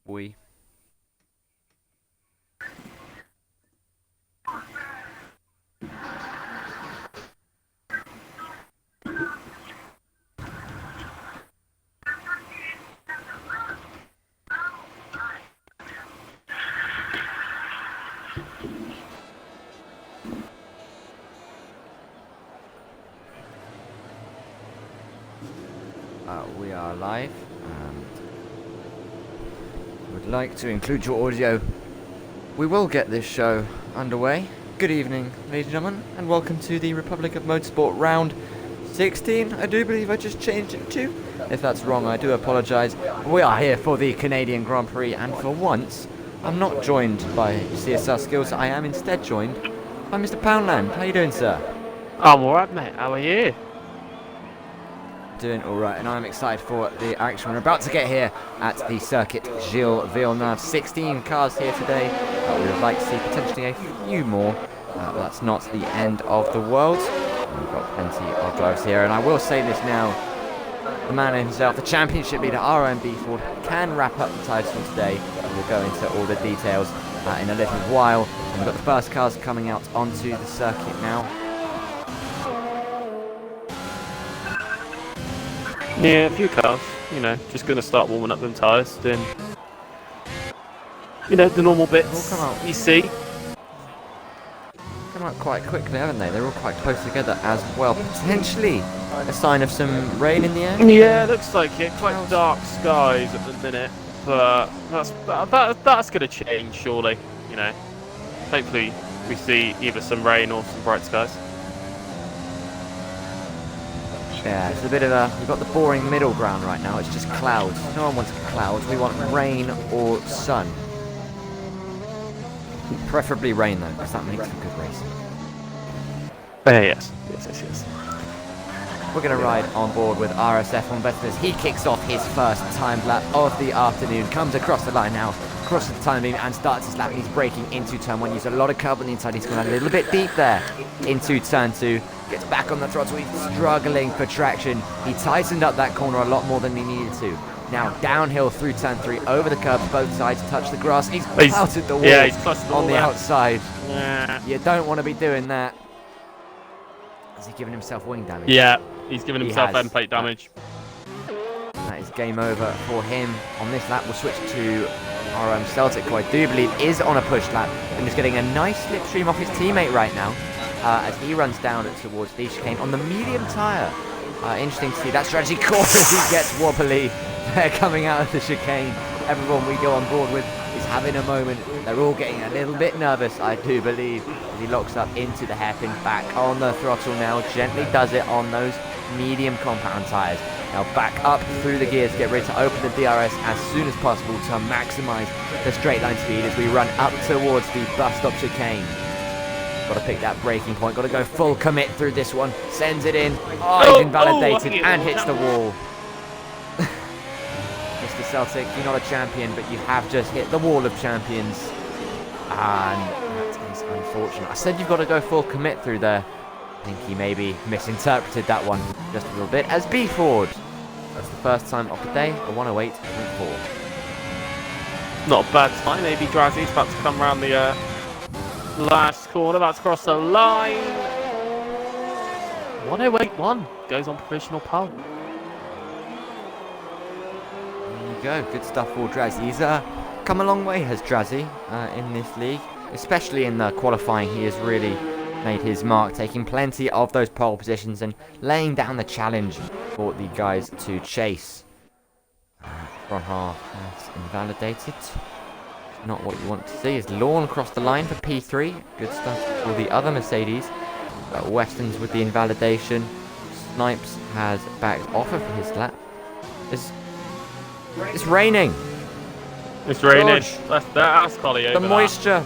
We. We are live and would like to include your audio. We will get this show underway. Good evening, ladies and gentlemen, and welcome to the Republic of Motorsport round 16. I do believe I just changed it to. If that's wrong, I do apologise. We are here for the Canadian Grand Prix, and for once, I'm not joined by CSL Skills. I am instead joined by Mr. Poundland. How you doing, sir? I'm alright, mate. How are you? Doing alright, and I'm excited for the action we're about to get here at the circuit Gilles Villeneuve. 16 cars here today. We would like to see potentially a few more, but that's not the end of the world. We've got plenty of drivers here, and I will say this now, the man himself, the championship leader, ROM Ford, can wrap up the title today. We'll go into all the details in a little while. And we've got the first cars coming out onto the circuit now. Yeah, a few cars. You know, just going to start warming up them tyres. Then, you know, the normal bits Come out. you see. Come out quite quickly, haven't they? They're all quite close together as well. Potentially a sign of some rain in the air. Yeah, looks like it. Quite dark skies at the minute, but that's going to change surely. You know, hopefully we see either some rain or some bright skies. Yeah, it's a bit of a... We've got the boring middle ground right now. It's just clouds. No one wants clouds. We want rain or sun. Preferably rain, though, because that makes for good racing. Yes. We're going to ride on board with RSF on Vestas. He kicks off his first time lap of the afternoon. Comes across the line now, crosses the time beam and starts his lap. And he's braking into turn 1. Uses a lot of curb on the inside. He's gone a little bit deep there into turn 2. Gets back on the throttle. He's struggling for traction. He tightened up that corner a lot more than he needed to. Now downhill through turn 3, over the curbs, both sides touch the grass. He's clouted the wall on the outside. Yeah. You don't want to be doing that. Has he given himself wing damage? Yeah, he's given himself end plate damage. That is game over for him. On this lap, we'll switch to RM Celtic, who I do believe is on a push lap and is getting a nice slipstream off his teammate right now as he runs down towards the chicane on the medium tyre. Interesting to see that strategy. Course he gets wobbly. They're coming out of the chicane. Everyone we go on board with is having a moment. They're all getting a little bit nervous, I do believe, as he locks up into the hairpin. Back on the throttle now. Gently does it on those medium compound tyres. Now back up through the gears. Get ready to open the DRS as soon as possible to maximise the straight line speed as we run up towards the bus stop chicane. Got to pick that braking point. Got to go full commit through this one. Sends it in. Oh, he's invalidated and hits the wall. Mr. Celtic, you're not a champion, but you have just hit the wall of champions. And that is unfortunate. I said you've got to go full commit through there. I think he maybe misinterpreted that one just a little bit. As B Ford, that's the first time of the day, a 108.4. Not a bad time. Maybe Drazzy's about to come around the last corner, about to cross the line. 108.1 goes on provisional pole. There you go, good stuff for Drazzy. He's come a long way, has Drazzy, in this league. Especially in the qualifying, he has really made his mark, taking plenty of those pole positions and laying down the challenge for the guys to chase. Front half is invalidated. Not what you want to see. Is Lawn across the line for P3. Good stuff for the other Mercedes. Weston's with the invalidation. Snipes has backed off of his lap. It's raining. It's raining. That's Collie over the moisture.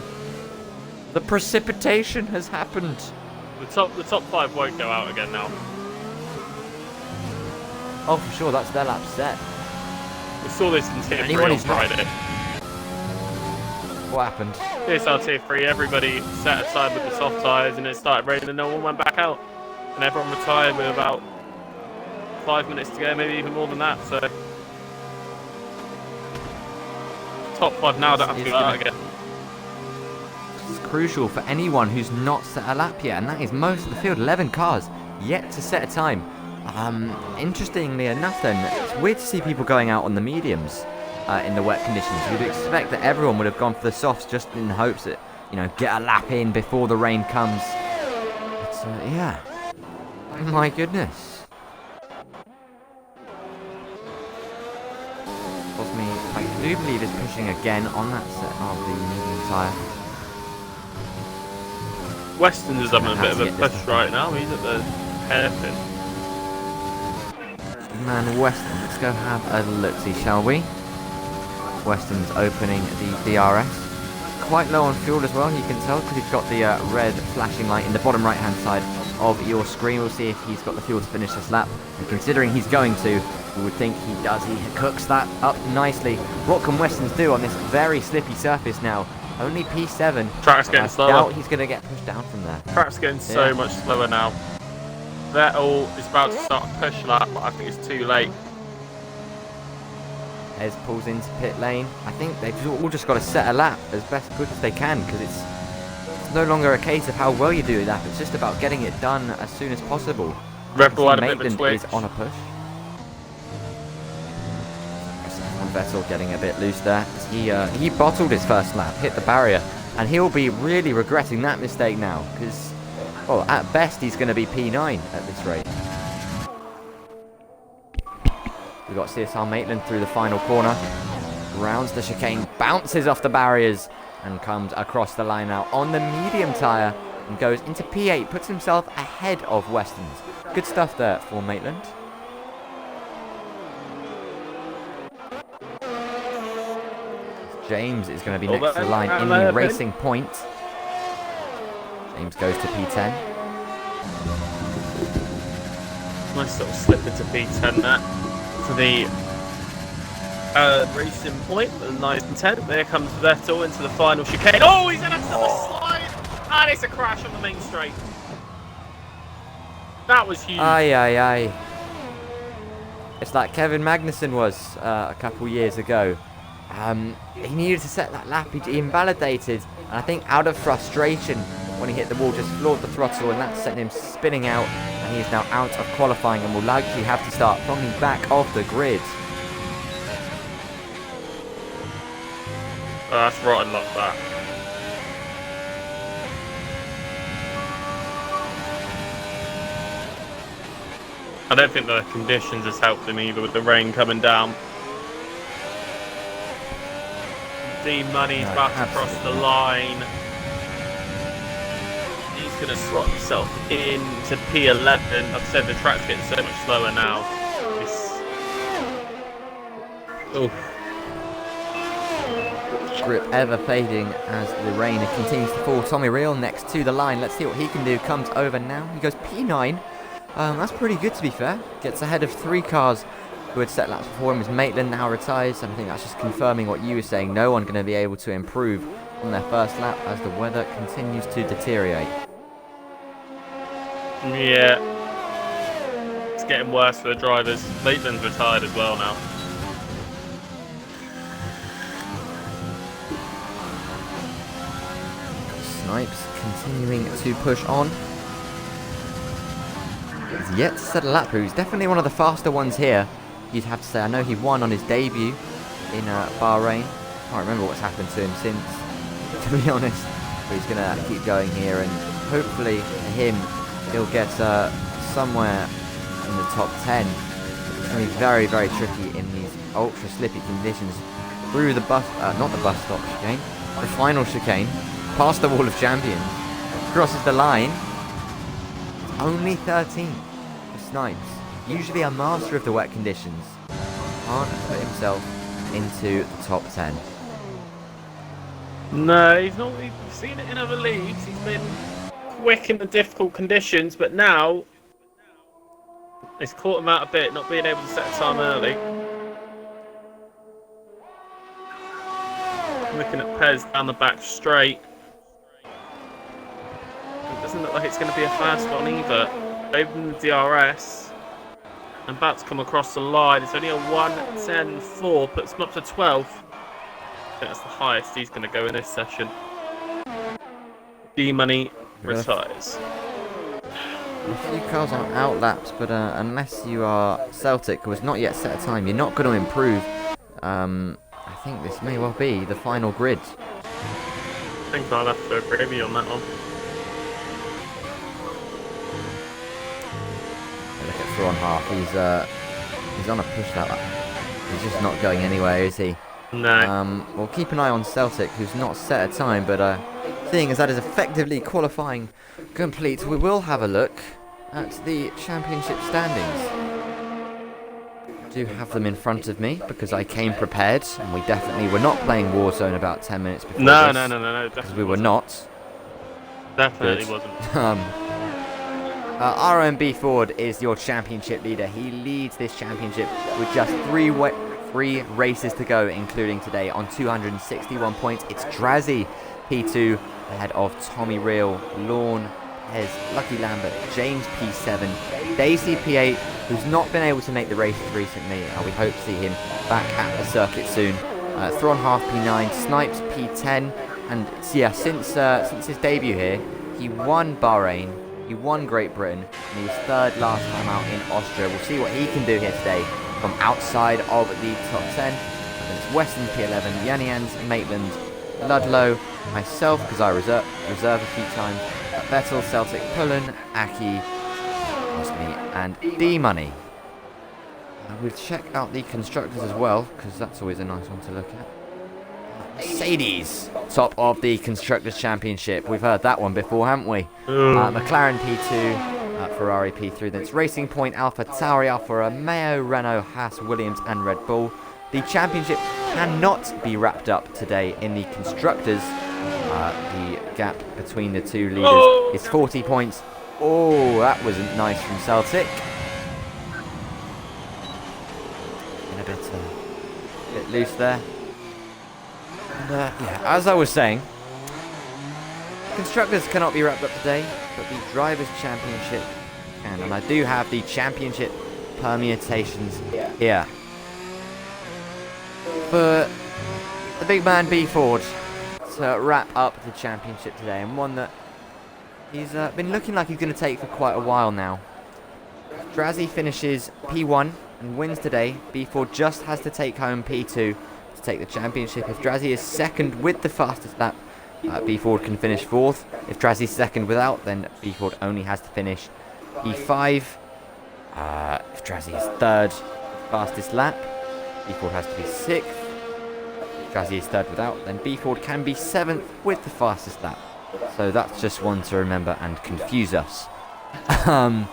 The precipitation has happened. The top 5 won't go out again now. Oh, for sure. That's their lap set. We saw this in Tier 3 on Friday. What happened? TSL Tier 3, everybody sat aside with the soft tyres and it started raining and no one went back out. And everyone retired with about 5 minutes to go, maybe even more than that. So top 5 now, don't have to do that again. It's crucial for anyone who's not set a lap yet, and that is most of the field. 11 cars yet to set a time. Interestingly enough then, it's weird to see people going out on the mediums in the wet conditions. You'd expect that everyone would have gone for the softs just in hopes that, get a lap in before the rain comes. But, yeah. Oh my goodness. Cosme, I do believe, is pushing again on that set of the medium tyre. Weston's is having a bit of a push right now. He's at the hairpin. Man, Weston, let's go have a look-see, shall we? Weston's opening the DRS. Quite low on fuel as well, you can tell, because he's got the red flashing light in the bottom right-hand side of your screen. We'll see if he's got the fuel to finish this lap. And considering he's going to, we would think he does. He cooks that up nicely. What can Weston's do on this very slippy surface now? Only P7. Track's getting slower. I doubt he's going to get pushed down from there. Track's getting so much slower now. Vettel is about to start a push lap, but I think it's too late. Ez pulls into pit lane. I think they've all just got to set a lap as best good as they can, because it's no longer a case of how well you do a lap. It's just about getting it done as soon as possible. Red Bull had a bit of a Maitland twitch. is on a push. Vettel getting a bit loose there. He bottled his first lap, hit the barrier, and he'll be really regretting that mistake now, because, well, at best he's going to be P9 at this rate. We've got CSR Maitland through the final corner, rounds the chicane, bounces off the barriers, and comes across the line now on the medium tyre, and goes into P8, puts himself ahead of Weston's. Good stuff there for Maitland. James is going to be next to the line in the racing point. James goes to P10. Nice little slip into P10 there for the racing point. Nice and 10. There comes Vettel into the final chicane. Oh, he's in a slide! And it's a crash on the main straight. That was huge. Aye, aye, aye. It's like Kevin Magnussen was a couple years ago. He needed to set that lap. He invalidated, and I think out of frustration, when he hit the wall, just floored the throttle, and that sent him spinning out, and he is now out of qualifying and will likely have to start from the back of the grid. Oh, that's rotten luck, that. I don't think the conditions has helped him either, with the rain coming down. D-Money's about to cross the line. He's going to slot himself into P11. Like I said, the track's getting so much slower now. Grip ever fading as the rain continues to fall. Tommy Real next to the line. Let's see what he can do. Comes over now. He goes P9. That's pretty good, to be fair. Gets ahead of 3 cars who had set laps before him. As Maitland now retires. I think that's just confirming what you were saying. No one going to be able to improve on their first lap as the weather continues to deteriorate. Yeah. It's getting worse for the drivers. Maitland's retired as well now. Snipes continuing to push on. He's yet to set a lap. He's definitely one of the faster ones here, you'd have to say. I know he won on his debut in Bahrain. Can't remember what's happened to him since, to be honest. But he's going to keep going here, and hopefully for him, he'll get somewhere in the top 10. It's going to be very, very tricky in these ultra slippy conditions. Through the bus, not the bus stop chicane, the final chicane, past the wall of champions, crosses the line. Only 13 for Snipes. Usually a master of the wet conditions. Can't put himself into the top 10. No, he's not. We've seen it in other leagues. He's been quick in the difficult conditions, but now it's caught him out a bit, not being able to set a time early. Looking at Pez down the back straight. It doesn't look like it's going to be a fast one either. Open the DRS. I'm about to come across the line. It's only a 1:10.4, puts him up to 12th. that's the highest he's going to go in this session. D-Money retires. A few cars on outlaps, but unless you are Celtic, who has not yet set a time, you're not going to improve. I think this may well be the final grid. I think I'll have to agree with you on that one. Look at through on half. He's on a push lap. He's just not going anywhere, is he? No. We'll keep an eye on Celtic, who's not set a time, but seeing as that is effectively qualifying complete, we will have a look at the championship standings. I do have them in front of me because I came prepared, and we definitely were not playing Warzone about 10 minutes before No, this. no. Because we were not. Definitely wasn't. ROM Ford is your championship leader. He leads this championship with just three races to go, including today, on 261 points. It's Drazzy P2 ahead of Tommy Real, Lorne, Pez, Lucky Lambert, James P7, Daisy P8, who's not been able to make the races recently. We hope to see him back at the circuit soon. Thron Half P9, Snipes P10, and yeah, since his debut here, he won Bahrain, he won Great Britain, and he was third last time out in Austria. We'll see what he can do here today from outside of the top 10. And it's Weston P11, Yanians, Maitland, Ludlow, myself, because I reserve a few times, Vettel, Celtic, Pullen, Aki, and D-Money. We'll check out the constructors as well, because that's always a nice one to look at. Mercedes, top of the Constructors' Championship. We've heard that one before, haven't we? McLaren P2, Ferrari P3. Then it's Racing Point, Alpha Tauri, Alfa Romeo, Renault, Haas, Williams, and Red Bull. The championship cannot be wrapped up today in the Constructors. The gap between the two leaders is 40 points. Oh, that wasn't nice from Celtic. A bit loose there. And, yeah, as I was saying, Constructors cannot be wrapped up today, but the Drivers' Championship can. And I do have the championship permutations here. For the big man B Ford to wrap up the championship today, and one that he's been looking like he's going to take for quite a while now. Drazzy finishes P1 and wins today. B Ford just has to take home P2 to take the championship. If Drazzy is second with the fastest lap, B Ford can finish fourth. If Drazzy's second without, then B Ford only has to finish P5. If Drazzy is third, fastest lap, B Ford has to be sixth. If Drazzy is third without, then B Ford can be seventh with the fastest lap. So that's just one to remember and confuse us. Oh,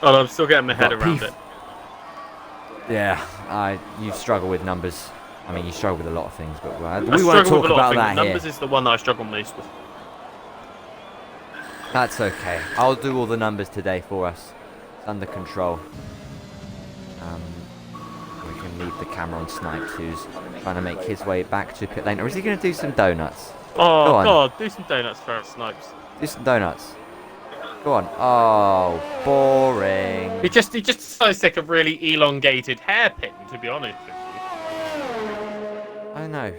I'm still getting my head around it. Yeah, you struggle with numbers. I mean, you struggle with a lot of things, but we won't talk about that here. Numbers is the one that I struggle most with. That's okay. I'll do all the numbers today for us. It's under control. We can leave the camera on Snipes, who's trying to make his way back to pit lane. Or is he going to do some donuts? Oh, God, do some donuts for us, Snipes. Do some donuts. Go on. Oh, boring. He just decides to take a really elongated hairpin, to be honest with you. I know.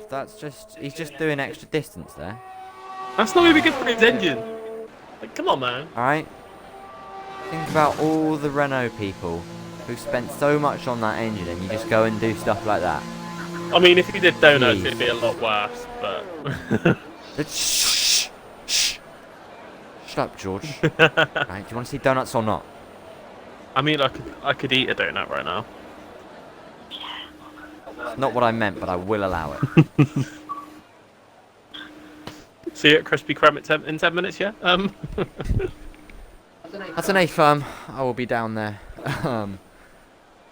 He's just doing extra distance there. That's not going to be good for his engine. Like, come on, man. Alright. Think about all the Renault people who spent so much on that engine, and you just go and do stuff like that. I mean, if he did donuts, it'd be a lot worse, but... Shh. Shut up, George. Right, do you want to see donuts or not? I mean, I could eat a donut right now. It's not what I meant, but I will allow it. See you at Krispy Kreme in 10 minutes, yeah? That's an A firm. I will be down there.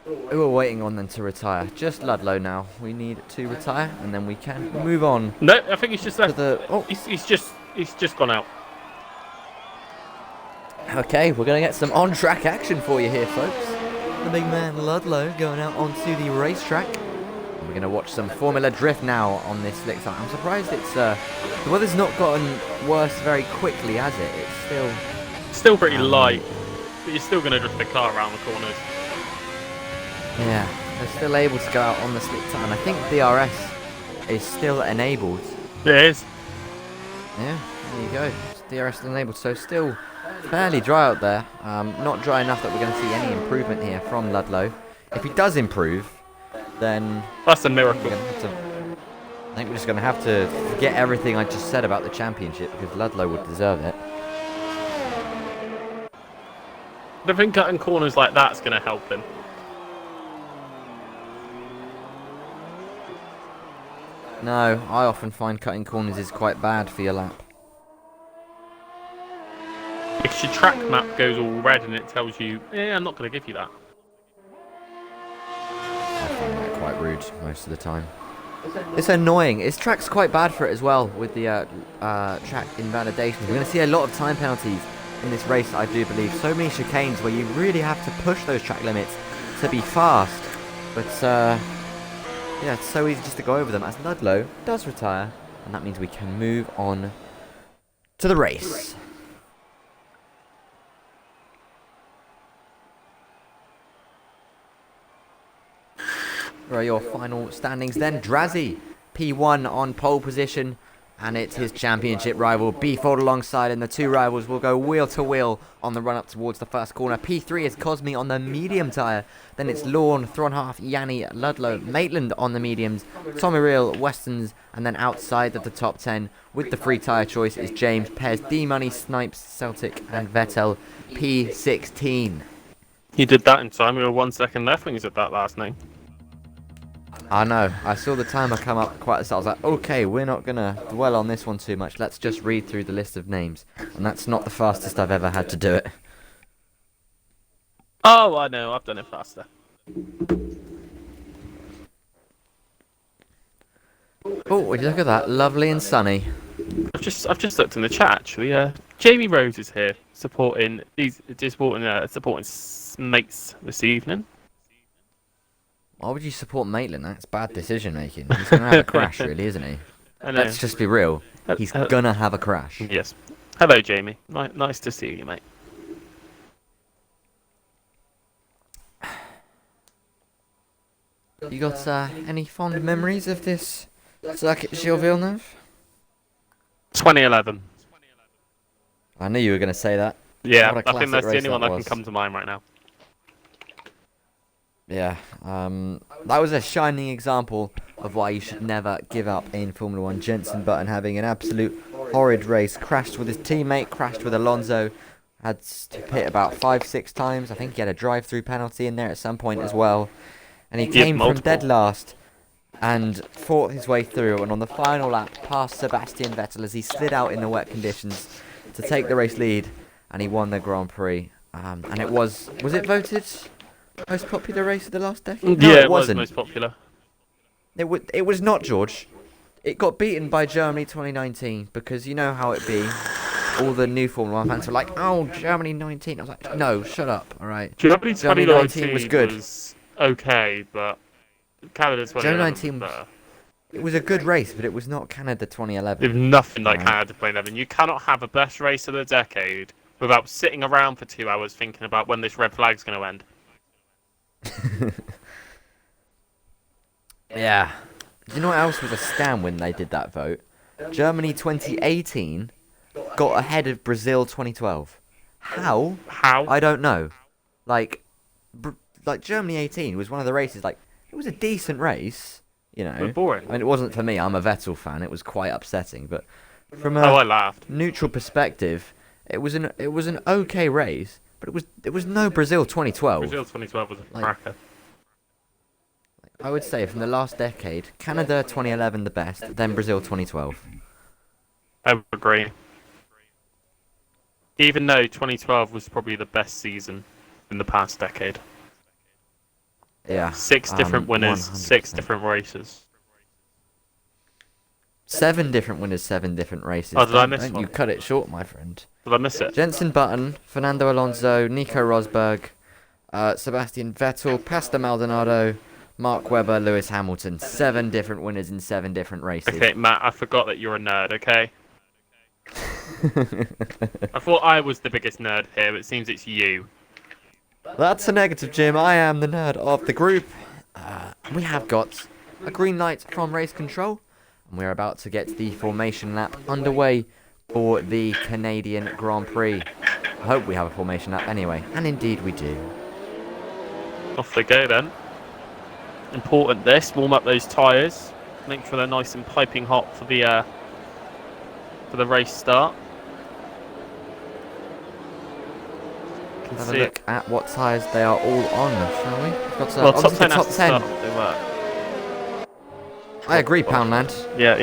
Who are waiting on them to retire? Just Ludlow now. We need to retire, and then we can move on. No, I think he's just left. Oh. He's just gone out. Okay, we're going to get some on-track action for you here, folks. The big man Ludlow going out onto the racetrack. We're going to watch some Formula Drift now on this slick side. I'm surprised it's the weather's not gotten worse very quickly, has it? It's still pretty light, but you're still going to drift the car around the corners. Yeah, they're still able to go out on the slick side. And I think DRS is still enabled. It is. Yeah, there you go. DRS still enabled, so still fairly dry out there. Not dry enough that we're going to see any improvement here from Ludlow. If he does improve, then That's a miracle. I think we're just going to have to forget everything I just said about the championship, because Ludlow would deserve it. I don't think cutting corners like that's going to help him. No, I often find cutting corners is quite bad for your lap. If your track map goes all red and it tells you, I'm not going to give you that. I find that quite rude most of the time. It's annoying. His track's quite bad for it as well, with the track invalidations. We're going to see a lot of time penalties in this race, I do believe. So many chicanes where you really have to push those track limits to be fast. But, yeah, it's so easy just to go over them, as Ludlow does retire. And that means we can move on to the race. Here are your final standings then. Drazzy, P1 on pole position, and it's his championship rival B4 alongside, and the two rivals will go wheel to wheel on the run up towards the first corner. P3 is Cosme on the medium tyre, then it's Lorne, Thronhalf, Yanni, Ludlow, Maitland on the mediums, Tommy Real, Westons, and then outside of the top 10 with the free tyre choice is James, Pez, D-Money, Snipes, Celtic, and Vettel, P16. He did that in time. We were 1 second left when he said that last name. I know. I saw the timer come up quite a lot. I was like, okay, we're not going to dwell on this one too much. Let's just read through the list of names. And that's not the fastest I've ever had to do it. Oh, I know. I've done it faster. Oh, would you look at that? Lovely and sunny. I've just looked in the chat actually. Jamie Rose is here supporting mates this evening. Why would you support Maitland? That's bad decision making. He's going to have a crash, really, isn't he? I know. Let's just be real. He's going to have a crash. Yes. Hello, Jamie. Nice to see you, mate. You got any fond memories of this circuit, Gilles Villeneuve? 2011. I knew you were going to say that. Yeah, What a I think that's the classic only one race that can was. come to mind right now. Yeah, that was a shining example of why you should never give up in Formula 1. Jenson Button having an absolute horrid race, crashed with his teammate, crashed with Alonso, had to pit about 5-6 times. I think he had a drive-through penalty in there at some point as well. And he came from dead last and fought his way through, and on the final lap passed Sebastian Vettel as he slid out in the wet conditions to take the race lead, and he won the Grand Prix. And it was it voted most popular race of the last decade? No, Yeah, it wasn't. was most popular. It was not, George. It got beaten by Germany 2019 because you know how it be. All the new Formula 1 fans were like, "Oh, Germany 19." I was like, "No, shut up, all right." Germany 2019 was good. Was okay, but Canada 2011 Germany 19 was better. It was a good race, but it was not Canada 2011. There's nothing like Right. Canada 2011. You cannot have a best race of the decade without sitting around for 2 hours thinking about when this red flag's going to end. Yeah. Do you know what else was a scam when they did that vote? Germany 2018 got ahead of Brazil 2012. How? How? I don't know. Like Germany 18 was one of the races. Like, it was a decent race, you know. But boring. I mean, it wasn't for me. I'm a Vettel fan. It was quite upsetting, but from I a laughed. neutral perspective, it was an okay race. But it was no Brazil 2012. Brazil 2012 was a Like- cracker. I would say from the last decade, Canada 2011 the best, then Brazil 2012. I would agree. Even though 2012 was probably the best season in the past decade. Yeah. 6 different winners, 6 100%. different races. 7 different winners, 7 different races. Oh, did I Don't- miss don't one? you cut it short, my friend. Did I miss it? Jenson Button, Fernando Alonso, Nico Rosberg, Sebastian Vettel, Pastor Maldonado, Mark Webber, Lewis Hamilton. 7 different winners in 7 different races. Okay, Matt, I forgot that you're a nerd, okay? I thought I was the biggest nerd here, but it seems it's you. That's a negative, Jim. I am the nerd of the group. We have got a green light from race control. We're about to get the formation lap underway for the Canadian Grand Prix. I hope we have a formation lap anyway, and indeed we do. Off they go then. Important this, warm up those tyres. Make sure they're nice and piping hot for the race start. Have a look at what tyres they are all on, shall we? We've got well, top 10 top 10. I agree, Poundland. Yeah.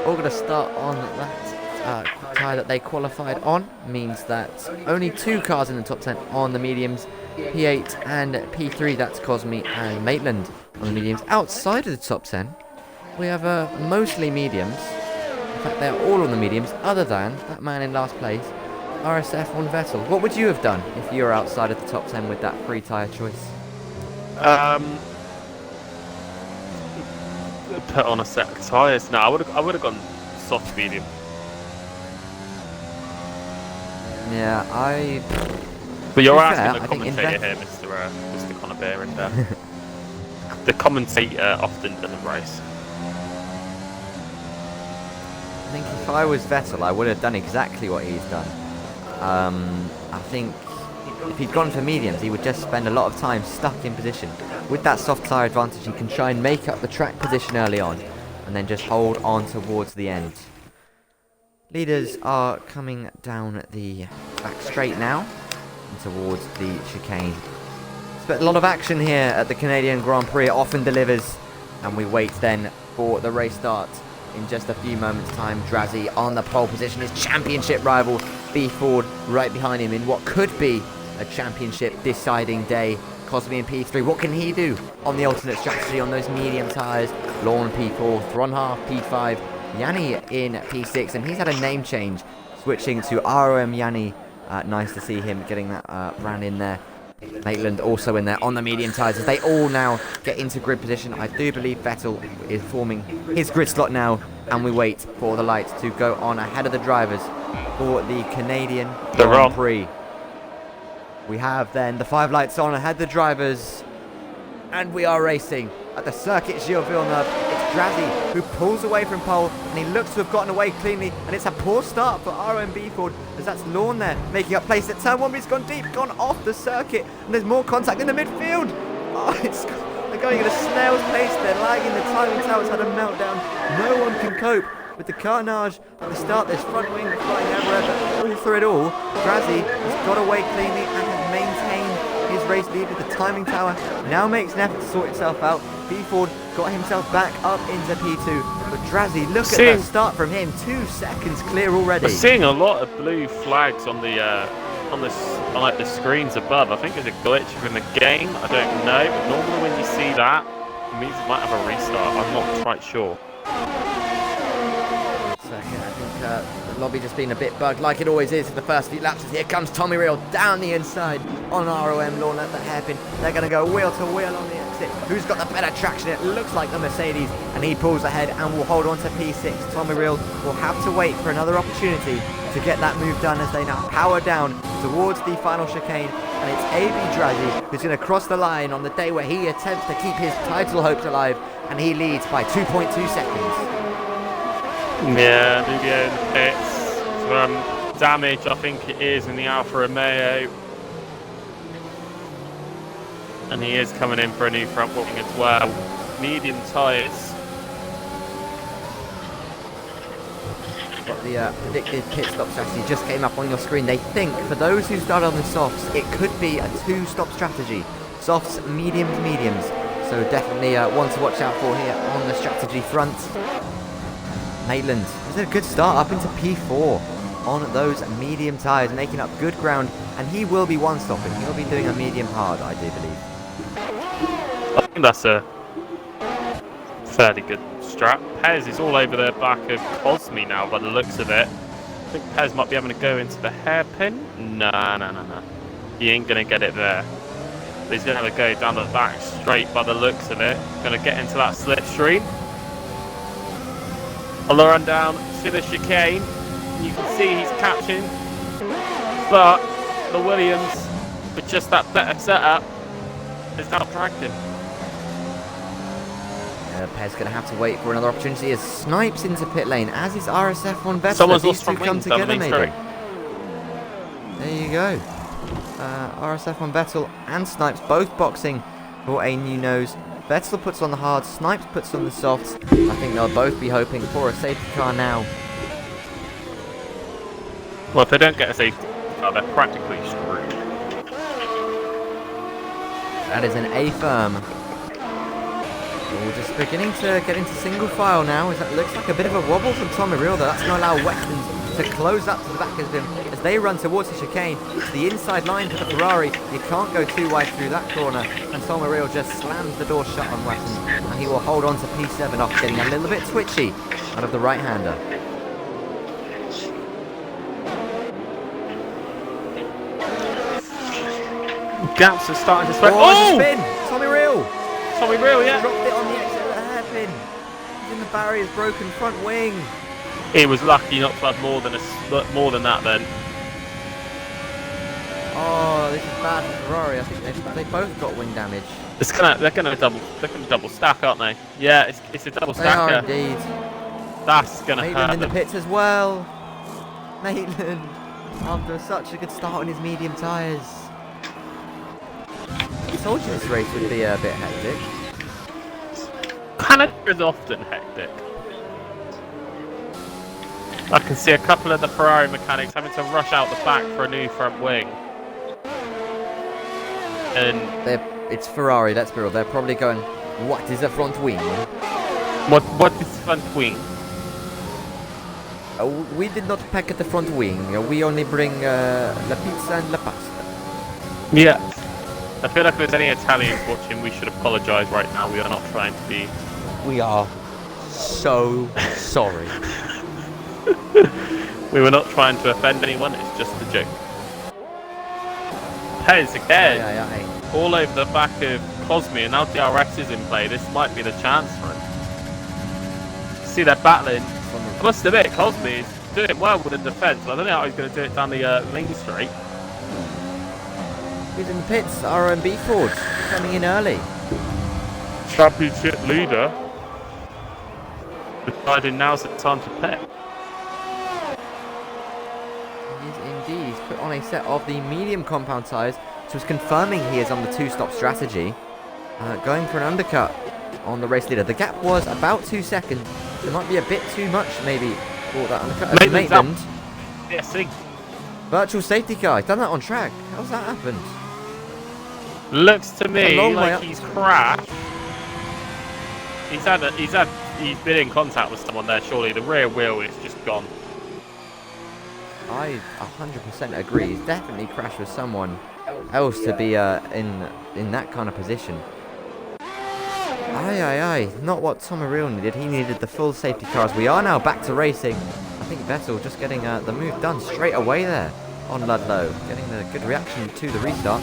All going to start on that tyre that they qualified on. Means that only 2 cars in the top 10 on the mediums. P8 and P3, that's Cosme and Maitland on the mediums. Outside of the top 10, we have mostly mediums. In fact, they're all on the mediums, other than that man in last place, RSF on Vettel. What would you have done if you were outside of the top 10 with that free tyre choice? Put on a set of tyres. No, I would have gone soft medium. Yeah, But you're fair, asking the commentator here, Mr. Conor Bear, and the commentator often doesn't race. I think if I was Vettel, I would have done exactly what he's done. I think if he'd gone for mediums, he would just spend a lot of time stuck in position. With that soft tyre advantage, he can try and make up the track position early on, and then just hold on towards the end. Leaders are coming down the back straight now, and towards the chicane. But a lot of action here at the Canadian Grand Prix. It often delivers, and we wait then for the race start. In just a few moments' time, Drazzy on the pole position. His championship rival, B Ford, right behind him in what could be a championship deciding day. Cosme in P3, what can he do on the alternate strategy on those medium tyres? Lorne P4, Thronhalf P5, Yanni in P6, and he's had a name change, switching to ROM Yanni. Nice to see him getting that brand in there. Maitland also in there on the medium tyres as they all now get into grid position. I do believe Vettel is forming his grid slot now, and we wait for the lights to go on ahead of the drivers for the Canadian Grand Prix. We have then the 5 lights on ahead of the drivers, and we are racing at the circuit Gilles Villeneuve. It's Drazzy who pulls away from pole, and he looks to have gotten away cleanly, and it's a poor start for RMB Ford as that's Lorne there making up place at turn 1, but he's gone deep, gone off the circuit, and there's more contact in the midfield. Oh, they're going at a snail's pace, they're lagging, the timing tower's had a meltdown. No one can cope with the carnage at the start. There's front wing flying everywhere, but all through it all, Drazzy has got away cleanly and has maintained his race lead with the timing tower. Now makes an effort to sort himself out. B Ford got himself back up into P2, but Drazzy, look at that start from him. 2 seconds clear already. We're seeing a lot of blue flags on like the screens above. I think it's a glitch within the game. I don't know, but normally when you see that, it means it might have a restart. I'm not quite sure. I think the lobby just been a bit bugged like it always is for the first few laps. Here comes Tommy Reel down the inside on ROM. Lorne at the hairpin. They're going to go wheel to wheel on the exit. Who's got the better traction? It looks like the Mercedes, and he pulls ahead and will hold on to P6. Tommy Reel will have to wait for another opportunity to get that move done as they now power down towards the final chicane. And it's AB Drazzy who's going to cross the line on the day where he attempts to keep his title hopes alive, and he leads by 2.2 seconds. Yeah, Ludio in the pits. Some damage, I think it is, in the Alfa Romeo. And he is coming in for a new front wing as well. Medium tyres. Got the predicted pit stop strategy just came up on your screen. They think for those who start on the softs, it could be a 2-stop strategy. Softs, mediums, mediums. So definitely one to watch out for here on the strategy front. Maitland is a good start up into P4 on those medium tyres, making up good ground, and he will be one-stopping. He'll be doing a medium hard, I do believe. I think that's a fairly good strap. Pez is all over the back of Cosme now by the looks of it. I think Pez might be having to go into the hairpin. No. He ain't going to get it there. He's going to have to go down the back straight by the looks of it. Going to get into that slipstream. I'll run down to the chicane. You can see he's catching, but the Williams, with just that better setup, has now dragged him. Pez going to have to wait for another opportunity as Snipes into pit lane, as is RSF1 Vettel. Someone's These lost two front come wings down the together, main maybe. straight. There you go. RSF1 Vettel and Snipes both boxing for a new nose. Vettel puts on the hard, Snipes puts on the softs. I think they'll both be hoping for a safety car now. Well, if they don't get a safety car, they're practically screwed. That is an A firm. We're just beginning to get into single file now, as that looks like a bit of a wobble from Tommy Real, though. That's going to allow Wextons to close up to the back of him as they run towards the chicane. To the inside line for the Ferrari. You can't go too wide through that corner, and Tommy Real just slams the door shut on Wexton, and he will hold on to P7 off, getting a little bit twitchy out of the right-hander. Gaps are starting to spread. Oh, spin! Tommy Real! Tommy Real, yeah. Dropped it on the exit of the hairpin. He's in the barrier's broken front wing. He was lucky not to have more than that then. Oh, this is bad for Ferrari. I think they both got wing damage. They're gonna double stack, aren't they? Yeah, it's a double stacker. They are indeed. That's gonna Maitland hurt in the them. pits as well. Maitland, after such a good start on his medium tyres. I told you this race would be a bit hectic. Canada is often hectic. I can see a couple of the Ferrari mechanics having to rush out the back for a new front wing. And It's Ferrari, let's be real. They're probably going, what is a front wing? what is front wing? We did not pack at the front wing. We only bring la pizza and la pasta. Yeah. I feel like if there's any Italians watching, we should apologise right now. We are not trying to be. We are so sorry. We were not trying to offend anyone, it's just a joke. Pez again, all over the back of Cosme, and now DRS is in play. This might be the chance for him. See, they're battling. I must admit, Cosme is doing well with the defence. I don't know how he's going to do it down the main straight. He's in the pits, R&B Ford, coming in early. Championship leader deciding now's the time to pit. He is indeed. He's put on a set of the medium compound tyres, so it's confirming he is on the two-stop strategy. Going for an undercut on the race leader. The gap was about 2 seconds. It might be a bit too much, maybe, for that undercut. Maitland. Yes, see. Virtual safety car. He's done that on track. How's that happened? Looks to me like up. he's crashed. He's been in contact with someone there. Surely the rear wheel is just gone. I 100% agree. He's definitely crashed with someone else to be in that kind of position. Aye. Not what Tommy Real needed. He needed the full safety cars. We are now back to racing. I think Vettel just getting the move done straight away there on Ludlow. Getting the good reaction to the restart.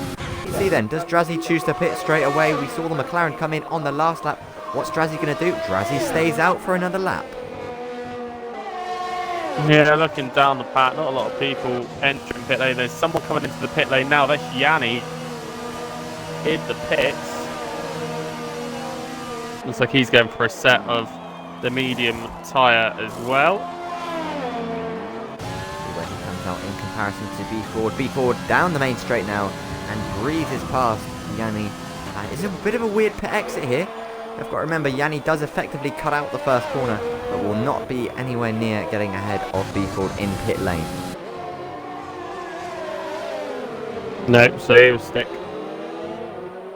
See then, does Drazzy choose to pit straight away? We saw the McLaren come in on the last lap. What's Drazzy going to do? Drazzy stays out for another lap. Yeah, looking down the path, not a lot of people entering pit lane. There's someone coming into the pit lane now. That's Yanni in the pits. Looks like he's going for a set of the medium tyre as well. See where he comes out in comparison to B Ford. B Ford down the main straight now and breezes past Yanni. It's a bit of a weird pit exit here. You've got to remember, Yanni does effectively cut out the first corner, but will not be anywhere near getting ahead of B Ford in pit lane. No, so he'll stick.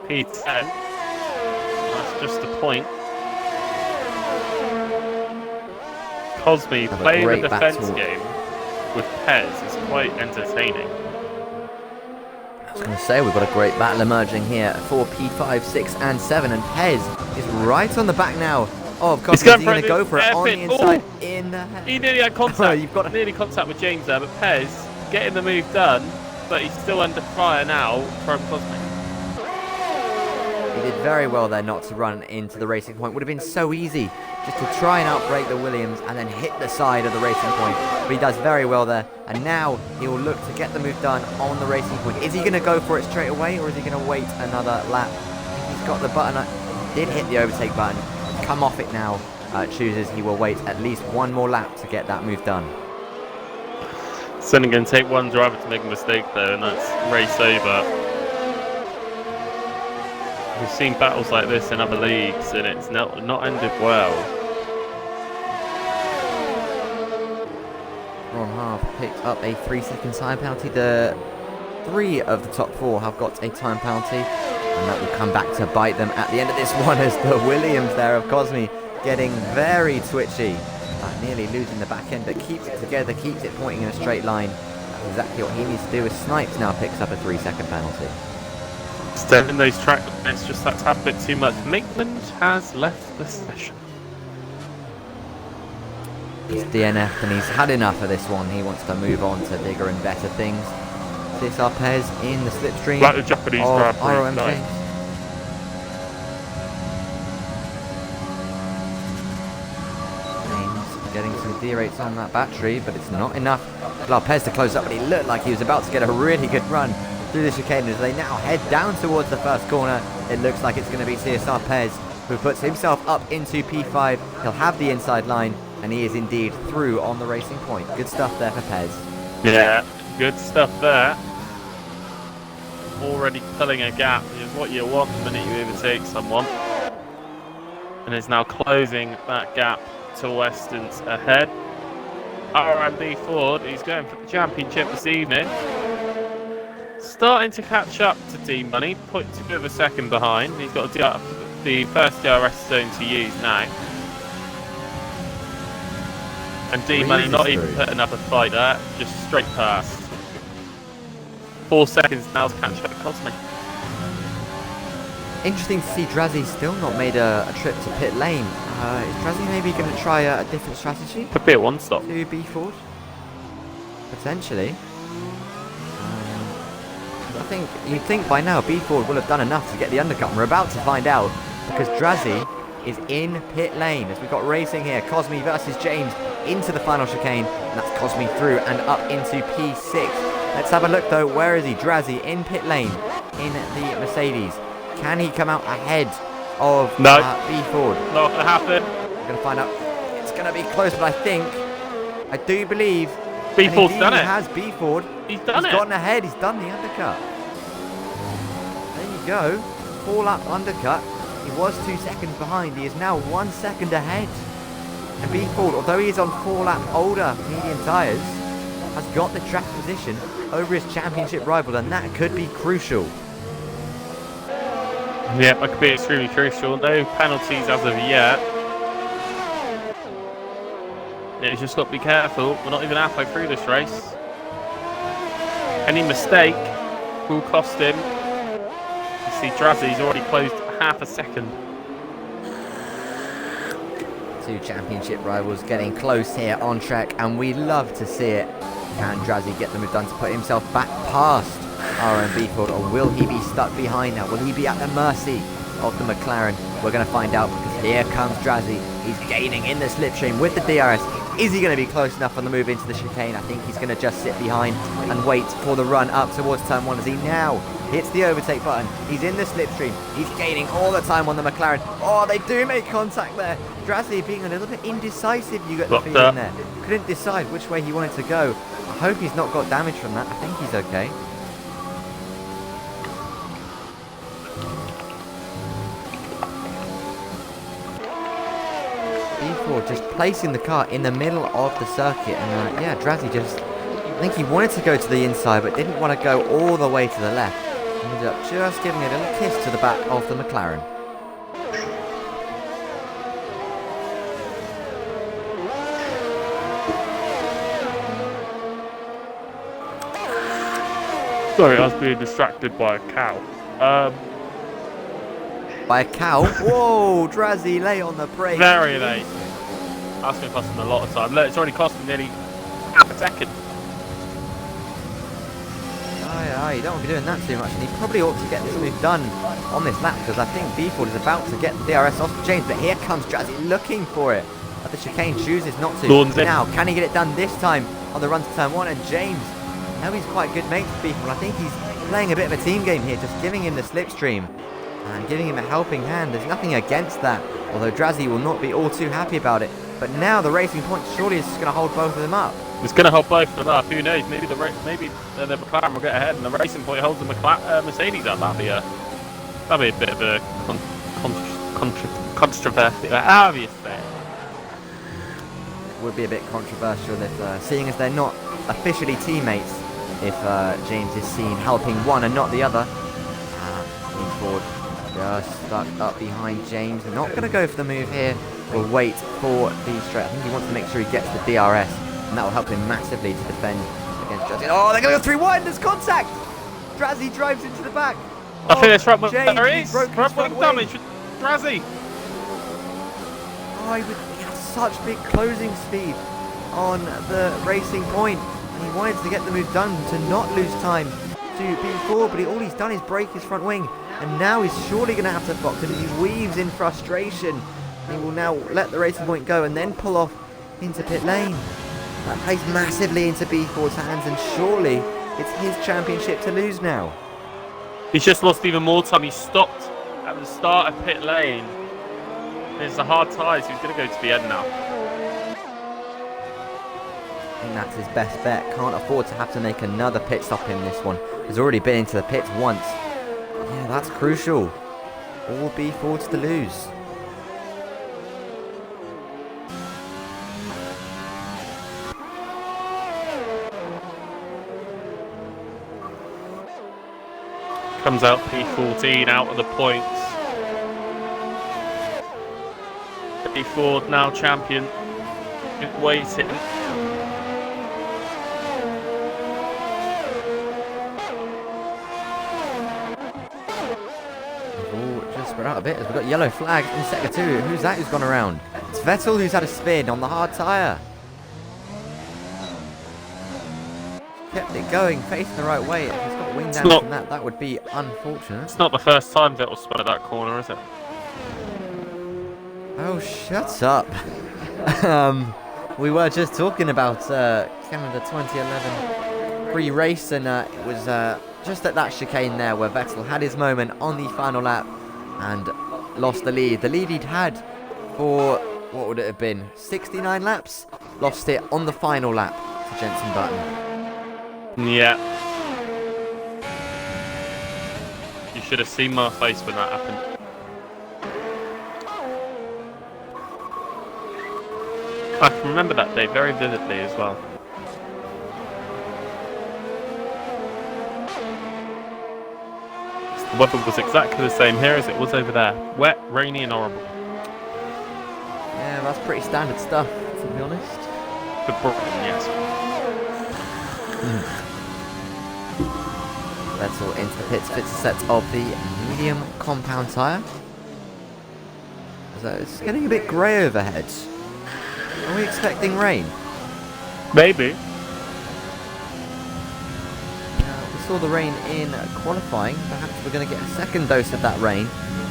P10. That's just the point. Cosme playing the defence game with Pez is quite entertaining. I was going to say, we've got a great battle emerging here for P5, 6 and 7, and Pez is right on the back now of Cosme. He's going to go for it on the inside. In the head. He nearly had contact. You've got nearly contact with James there, but Pez getting the move done, but he's still under fire now from Cosme. He did very well there not to run into the racing point. Would have been so easy just to try and outbrake the Williams and then hit the side of the racing point. But he does very well there. And now he will look to get the move done on the racing point. Is he going to go for it straight away, or is he going to wait another lap? I think he's got the button. He did hit the overtake button. come off it now. Chooses he will wait at least one more lap to get that move done. It's only going to take one driver to make a mistake though, and that's race over. We've seen battles like this in other leagues, and it's not ended well. Ron Half picked up a 3-second time penalty. The 3 of the top 4 have got a time penalty, and that will come back to bite them at the end of this one, as the Williams there of Cosme getting very twitchy. Nearly losing the back end, but keeps it together, keeps it pointing in a straight line. That's exactly what he needs to do, as Snipes now picks up a 3-second penalty. Extending those track limits just that tad bit too much. Maitland has left the session. He's DNF'd and he's had enough of this one. He wants to move on to bigger and better things. Cesar Perez in the slipstream Like the Japanese of Grand Prix ROM tonight. James. Getting some D-rates on that battery, but it's not enough. Perez to close up, but he looked like he was about to get a really good run through the chicane as they now head down towards the first corner. It looks like it's going to be Cesar Perez who puts himself up into P5. He'll have the inside line, and he is indeed through on the racing point. Good stuff there for Perez. Yeah, good stuff there. Already pulling a gap is what you want the minute you overtake someone. And is now closing that gap to Weston's ahead. RMB Ford, he's going for the championship this evening. Starting to catch up to D-Money, puts a bit of a second behind. He's got the first DRS zone to use now. And D-Money not even putting up a fight there, just straight past. 4 seconds now to catch up Cosme. Interesting to see Drazzy still not made a trip to pit lane. Is Drazzy maybe going to try a different strategy? Could be a one-stop. To B Ford? Potentially. You'd think by now B Ford will have done enough to get the undercut. We're about to find out, because Drazzy is in pit lane as we've got racing here. Cosme versus James into the final chicane, and that's Cosme through and up into P6. Let's have a look though. Where is he? Drazzy in pit lane in the Mercedes. Can he come out ahead of B Ford? Not gonna happen. We're gonna find out. It's gonna be close, but I do believe B Ford's done it. He has B Ford. He's gotten ahead. He's done the undercut. There you go. 4-lap undercut. He was 2 seconds behind. He is now 1 second ahead. And B Ford, although he is on 4-lap older medium tyres, has got the track position over his championship rival, and that could be crucial. Yeah, that could be extremely crucial. No penalties as of yet. Yeah, he's just got to be careful. We're not even halfway through this race. Any mistake will cost him. You see Drazzy's already closed half a second. 2 championship rivals getting close here on track, and we love to see it. Can Drazzy get the move done to put himself back past RMB Ford, or will he be stuck behind now? Will he be at the mercy of the McLaren? We're going to find out, because here comes Drazzy. He's gaining in the slipstream with the DRS. Is he going to be close enough on the move into the chicane? I think he's going to just sit behind and wait for the run up towards turn 1 as he now hits the overtake button. He's in the slipstream. He's gaining all the time on the McLaren. Oh, they do make contact there. Drazzy being a little bit indecisive, you got the feeling there. Couldn't decide which way he wanted to go. I hope he's not got damage from that. I think he's okay. B4 just placing the car in the middle of the circuit, and yeah, Drazzy just, I think he wanted to go to the inside but didn't want to go all the way to the left. Ended up just giving a little kiss to the back of the McLaren. Sorry, I was being distracted by a cow. By a cow? Whoa, Drazzy late on the brake. Very late. That's going to cost him a lot of time. Look, it's already cost him nearly half a second. Oh, you don't want to be doing that too much, and he probably ought to get this move done on this lap, because I think B-Ford is about to get the DRS off James, but here comes Drazzy looking for it. But the chicane chooses not to. Now, can he get it done this time on the run to turn 1? And James, I know he's quite good mates with B-Ford. I think he's playing a bit of a team game here, just giving him the slipstream and giving him a helping hand. There's nothing against that. although Drazzy will not be all too happy about it. But now the Racing Point surely is going to hold both of them up. It's going to hold both of them up. Who knows? Maybe the McLaren will get ahead, and the Racing Point holds the Mercedes up. That'd be a bit of a controversy. How do you say it? Would be a bit controversial if, seeing as they're not officially teammates, if James is seen helping one and not the other. Ford just stuck up behind James. They're not going to go for the move here. We'll wait for the straight. I think he wants to make sure he gets the DRS, and that will help him massively to defend against Drazzy. Oh, they're going to go 3 wide. There's contact. Drazzy drives into the back. I think that's front wing James, front wing damage with Drazzy. Oh, he had such big closing speed on the Racing Point. He wanted to get the move done to not lose time to P4, but all he's done is break his front wing, and now he's surely going to have to box it. He weaves in frustration. He will now let the Racing Point go and then pull off into pit lane. That plays massively into B4's hands, and surely it's his championship to lose now. He's just lost even more time. He stopped at the start of pit lane. There's a hard tie, so he's going to go to the end now. I think that's his best bet. Can't afford to have to make another pit stop in this one. He's already been into the pits once. Yeah, that's crucial. All B4's to lose. Comes out P14 out of the points. P4 now champion. Waiting. Spread out a bit as we've got yellow flags in sector 2. Who's that who's gone around? It's Vettel who's had a spin on the hard tyre. Kept it going, facing the right way. If he's got wing damage from that, that would be unfortunate. It's not the first time Vettel spun at that corner, is it? Oh, shut up. We were just talking about Canada 2011 pre-race, and it was just at that chicane there where Vettel had his moment on the final lap and lost the lead. The lead he'd had for, what would it have been, 69 laps? Lost it on the final lap to Jenson Button. Yeah. You should have seen my face when that happened. I can remember that day very vividly as well. The weather was exactly the same here as it was over there. Wet, rainy and horrible. Yeah, that's pretty standard stuff, to be honest. The Britain, yes. Vettel into the pits, fits a set of the medium compound tyre. So it's getting a bit grey overhead. Are we expecting rain? Maybe. We saw the rain in qualifying. Perhaps we're going to get a second dose of that rain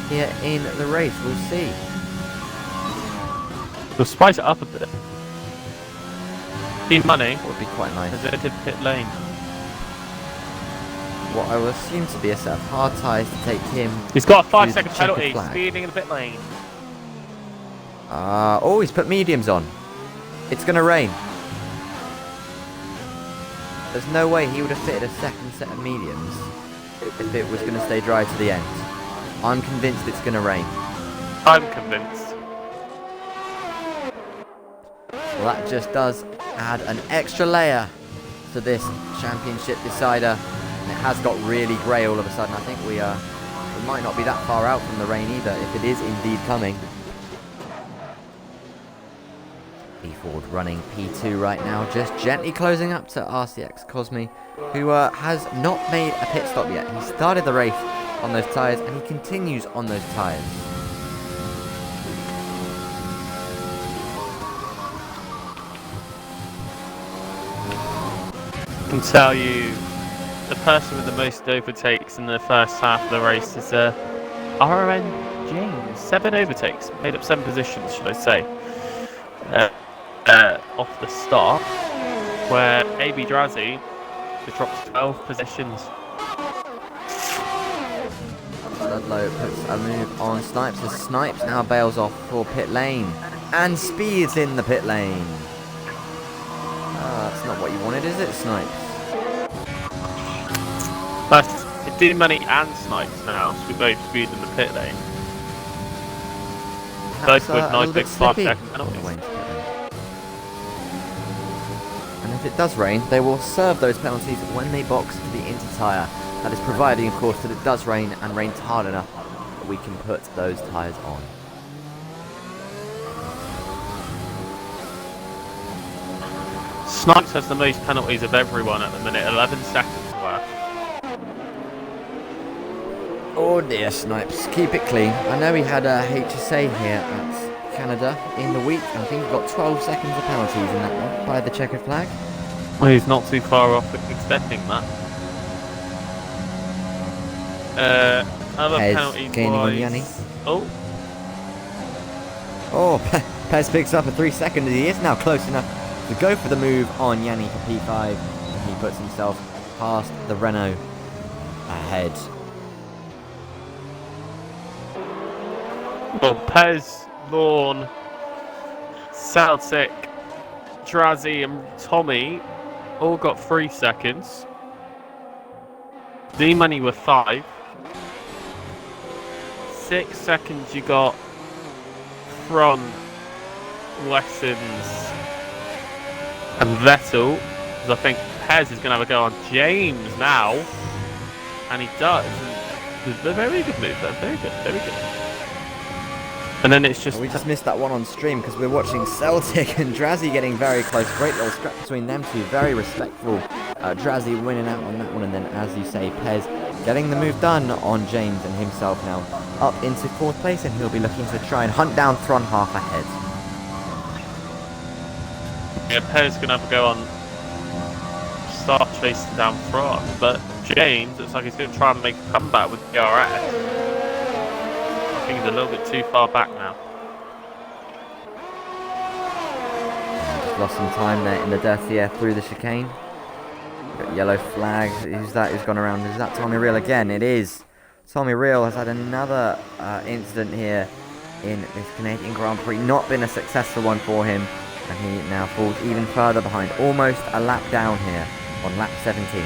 here in the race. We'll see. We'll spice it up a bit. Team Money would be quite nice. Deserted pit lane. What I will assume to be a set of hard tyres to take him. He's got a 5-second penalty. Speeding in the pit lane. Oh, he's put mediums on. It's going to rain. There's no way he would have fitted a second set of mediums if it was going to stay dry to the end. I'm convinced it's going to rain. I'm convinced. Well, that just does add an extra layer to this championship decider. And it has got really grey all of a sudden. I think we might not be that far out from the rain either, if it is indeed coming. Ford running P2 right now, just gently closing up to RCX Cosme, who has not made a pit stop yet. He started the race on those tyres, and he continues on those tyres. I can tell you, the person with the most overtakes in the first half of the race is ROM James. 7 overtakes, made up 7 positions, should I say. Off the start, where AB Drazzy just drops 12 positions. Ludlow puts a move on Snipes as Snipes now bails off for pit lane. And speeds in the pit lane. That's not what you wanted, is it, Snipes? That's D-Money and Snipes now, so we both speed in the pit lane. Both with nice big 5-second penalties. And if it does rain, they will serve those penalties when they box to the inter-tyre. That is providing, of course, that it does rain and rains hard enough that we can put those tyres on. Snipes has the most penalties of everyone at the minute, 11 seconds left. Oh dear, Snipes, keep it clean. I know he had a HSA here at Canada in the week. I think he got 12 seconds of penalties in that one by the checkered flag. Well, he's not too far off extending that. Other Pez penalties gaining on wise. Yanni. Oh, Oh, Pez picks up a 3 second. He is now close enough to go for the move on Yanni for P5. And he puts himself past the Renault ahead. well, Pez, Lorne, Celtic, Drazzy and Tommy all got 3 seconds. D-Money with 5. 6 seconds you got from Lessons and Vettel. Because I think Pez is going to have a go on James now. And he does. It's a very good move there. Very good, very good. And then it's just... We just missed that one on stream because we're watching Celtic and Drazzy getting very close. Great little scrap between them two. Very respectful. Drazzy winning out on that one. And then, as you say, Pez getting the move done on James and himself now up into 4th place. And he'll be looking to try and hunt down Thron half ahead. Yeah, Pez going to have a go on start chasing down Thron. But James looks like he's going to try and make a comeback with DRS. I think he's a little bit too far back now. Just lost some time there in the dirty air through the chicane. Got yellow flag. Who's that? Who's gone around? Is that Tommy Real again? It is. Tommy Real has had another incident here in this Canadian Grand Prix. Not been a successful one for him. And he now falls even further behind. Almost a lap down here on lap 17.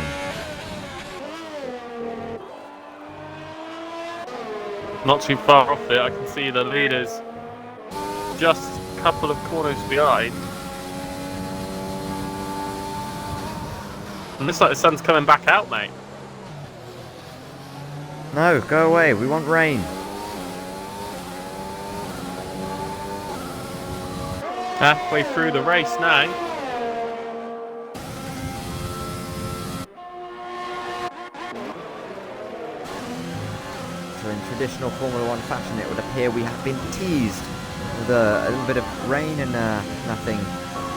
Not too far off it. I can see the leaders just a couple of corners behind. It looks like the sun's coming back out, mate. No, go away. We want rain. Halfway through the race now. So in traditional Formula 1 fashion, it would appear we have been teased with a little bit of rain and nothing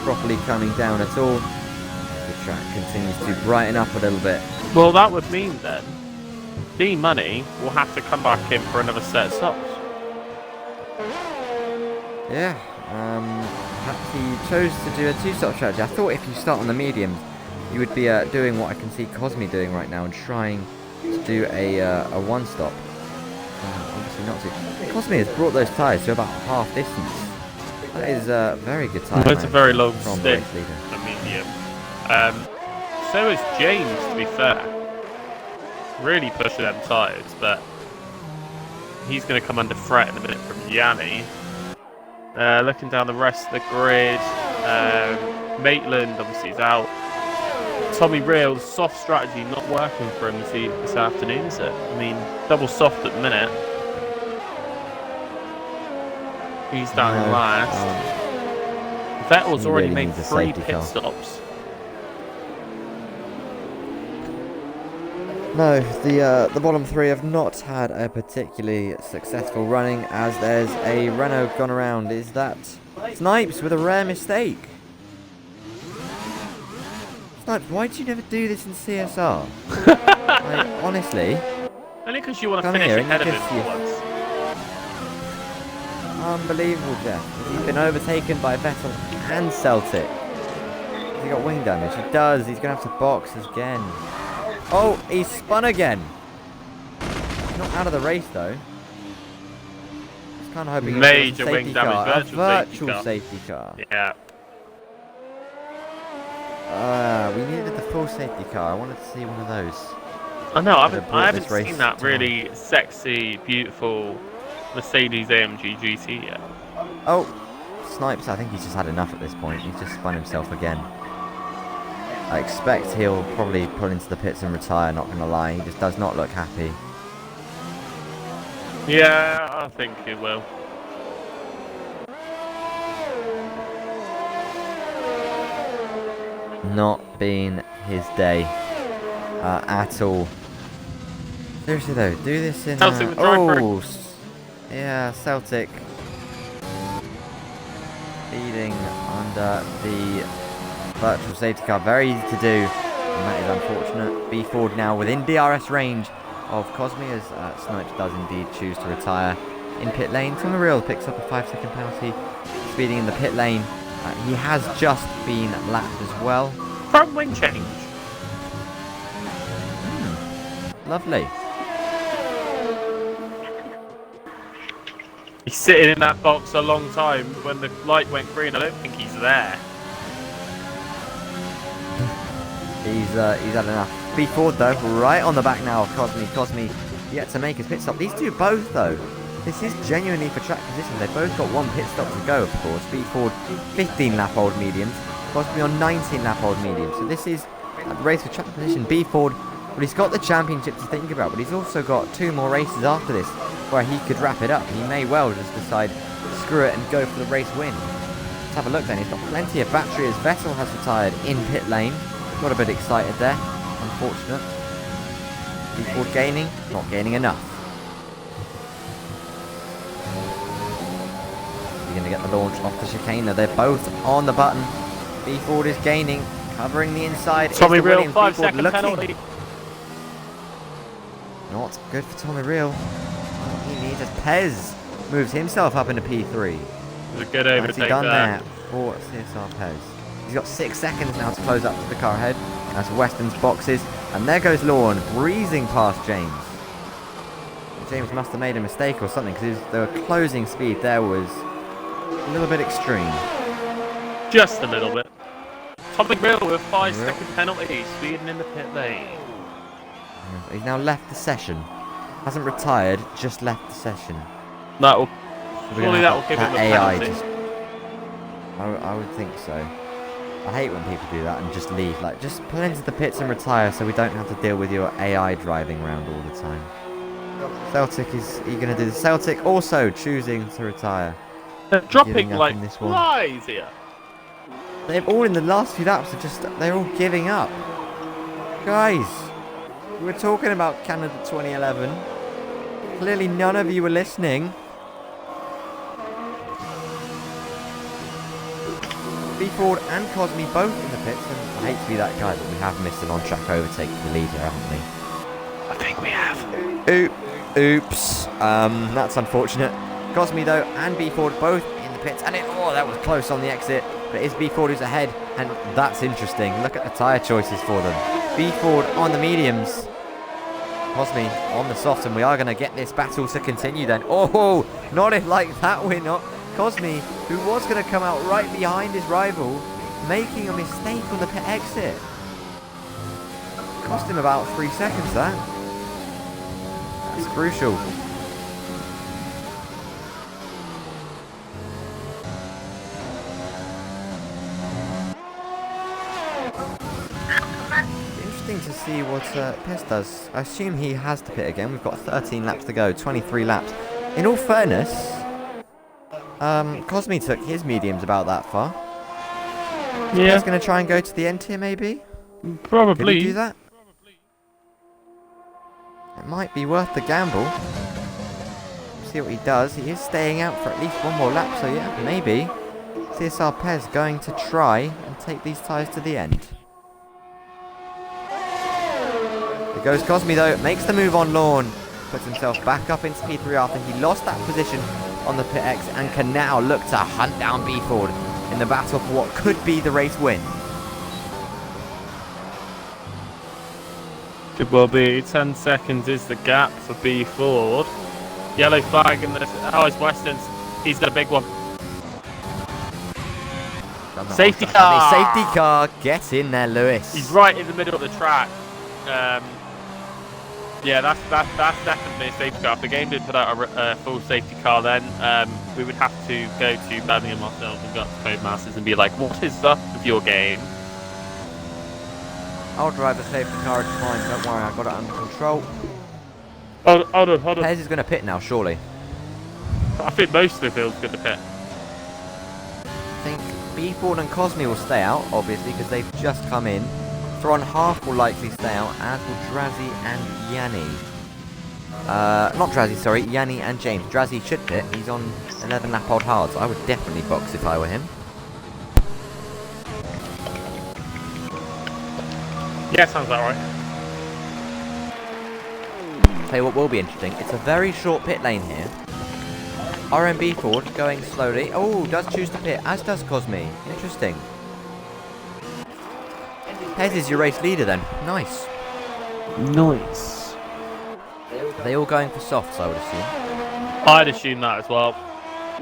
properly coming down at all. The track continues to brighten up a little bit. Well, that would mean then D-Money will have to come back in for another set of stops. Yeah, perhaps he chose to do a 2-stop strategy. I thought if you start on the mediums, you would be doing what I can see Cosme doing right now and trying to do a 1-stop. Obviously not to. Cosme has brought those tyres to about half distance. That is a very good tyre. It's a very long from stick, race leader. the medium. So is James, to be fair. Really pushing them tyres, but he's going to come under threat in a minute from Yanni. Looking down the rest of the grid, Maitland obviously is out. Tommy Real, soft strategy not working for him this afternoon, is it? I mean, double soft at the minute. He's down in last. Vettel's already really made 3 pit stops. No, the bottom 3 have not had a particularly successful running, as there's a Renault gone around. Is that Snipes with a rare mistake? Snipes, why did you never do this in CSR? Like, honestly. Only because you want to Come finish here ahead of and him just for see once. Unbelievable, Jeff. He's been overtaken by Vettel and Celtic. Has he got wing damage? He does. He's going to have to box again. Oh, he's spun again. He's not out of the race though. Just kind of hoping Major it's a wing safety damage, car. virtual Safety car. Yeah. We needed the full safety car. I wanted to see one of those. I know, I Could have brought haven't this race seen that to really sexy, beautiful Mercedes AMG GT yet. Oh, Snipes, I think he's just had enough at this point. He's just spun himself again. I expect he'll probably pull into the pits and retire, not going to lie. He just does not look happy. Yeah, I think he will. Not been his day at all. Seriously though, do this in... Celtic with drive oh, yeah, Celtic. Speeding under the virtual safety car. Very easy to do, and that is unfortunate. B Ford now within DRS range of Cosme, as Snipes does indeed choose to retire in pit lane. Tommy Real picks up a 5-second penalty, speeding in the pit lane. He has just been lapped as well. Front wing change. Lovely. He's sitting in that box a long time. When the light went green, I don't think he's there. He's had enough. B Ford though, right on the back now of Cosme. Cosme yet to make his pit stop. These two both though, this is genuinely for track position. They've both got one pit stop to go, of course. B Ford 15 lap old mediums, Cosme on 19 lap old mediums. So this is a race for track position. B Ford, well, he's got the championship to think about, but he's also got 2 more races after this where he could wrap it up. He may well just decide, screw it, and go for the race win. Let's have a look then. He's got plenty of battery as Vettel has retired in pit lane. Got a bit excited there. Unfortunate. B Ford gaining, not gaining enough. You're going to get the launch off the chicane. They're both on the button. B Ford is gaining, covering the inside. Tommy Real, 5-second penalty. Not good for Tommy Real. He needs as Pez moves himself up into P3. It was a good overtake What's he done there. there for CSR Pez? He's got 6 seconds now to close up to the car ahead. That's Weston's boxes. And there goes Lawn, breezing past James. James must have made a mistake or something, because the closing speed there was a little bit extreme. Just a little bit. Tommy Real with 5-second penalty, speeding in the pit lane. He's now left the session. Hasn't retired, just left the session. That will. So Surely that will give him a AI penalty. just, I would think so. I hate when people do that and just leave. Like, just pull into the pits and retire so we don't have to deal with your AI driving around all the time. Celtic is he going to do the Celtic also choosing to retire. They're dropping like this one. flies here. They've all in the last few laps they're all giving up. Guys, we were talking about Canada 2011. Clearly none of you were listening. B Ford and Cosme both in the pits, and I hate to be that guy, but we have missed an on-track overtake for the leader, haven't we? I think we have. Oops. That's unfortunate. Cosme though and B Ford both in the pits, and that was close on the exit. But it's B Ford who's ahead, and that's interesting. Look at the tyre choices for them. B Ford on the mediums, Cosme on the soft, and we are going to get this battle to continue then. Oh, not if like that we're not. Cosme, who was going to come out right behind his rival, making a mistake on the pit exit. Cost him about 3 seconds, that. That's crucial. Interesting to see what Pez does. I assume he has to pit again. We've got 13 laps to go, 23 laps. In all fairness, Cosme took his mediums about that far. Yeah. He's going to try and go to the end here, maybe? Probably. Could he do that? It might be worth the gamble. See what he does. He is staying out for at least one more lap, so yeah, maybe. CSR Pez going to try and take these tyres to the end. There goes Cosme though, makes the move on Lawn. Puts himself back up in P3 after he lost that position on the pit exit, and can now look to hunt down B Ford in the battle for what could be the race win. It will be 10 seconds is the gap for B Ford. Yellow flag in the... Oh, it's Weston's. He's got a big one. Safety car! Safety car, get in there, Lewis. He's right in the middle of the track. Yeah, that's definitely a safety car. If the game did put out a full safety car, then we would have to go to Birmingham ourselves and go up to Codemasters and be like, what is up with your game? I'll drive the safety car, it's fine, don't worry, I've got it under control. Hold on. Pez is going to pit now, surely. I think most of the field's going to pit. I think B Ford and Cosme will stay out, obviously, because they've just come in. Thron Half will likely stay out, as will Drazzy and Yanni. Not Drazzy, sorry, Yanni and James. Drazzy should pit, he's on 11 lap old hards. I would definitely box if I were him. Yeah, sounds about right. Tell you what will be interesting, it's a very short pit lane here. RMB Ford going slowly. Oh, does choose to pit, as does Cosme. Interesting. Pez is your race leader then. Nice. Nice. Are they all going for softs, I would assume? I'd assume that as well. I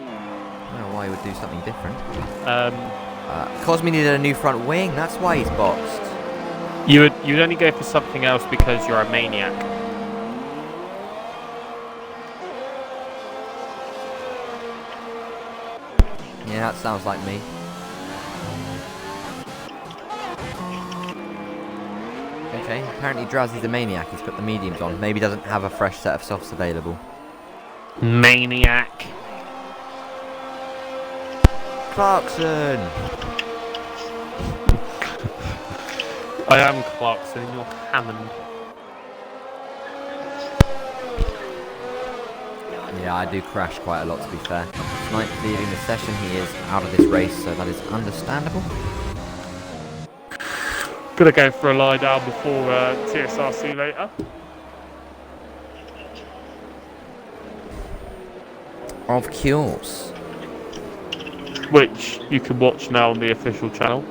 don't know why he would do something different. Cosme needed a new front wing, that's why he's boxed. You'd only go for something else because you're a maniac. Yeah, that sounds like me. Okay, apparently Drazzy's a maniac. He's put the mediums on. Maybe doesn't have a fresh set of softs available. Maniac. Clarkson! I am Clarkson, you're Hammond. Yeah, I do crash quite a lot, to be fair. Tonight, leaving the session, he is out of this race, so that is understandable. Gonna go for a lie down before TSR, see you later. Of course. Which you can watch now on the official channel.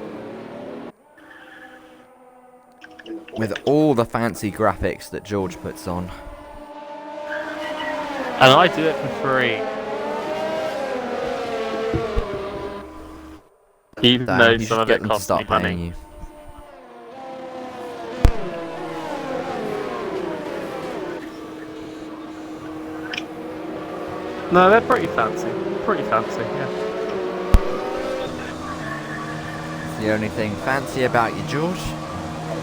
With all the fancy graphics that George puts on. And I do it for free. Even Damn, though you some should of get it them to costs start me money. paying you. No, they're pretty fancy. Pretty fancy, yeah. It's the only thing fancy about you, George.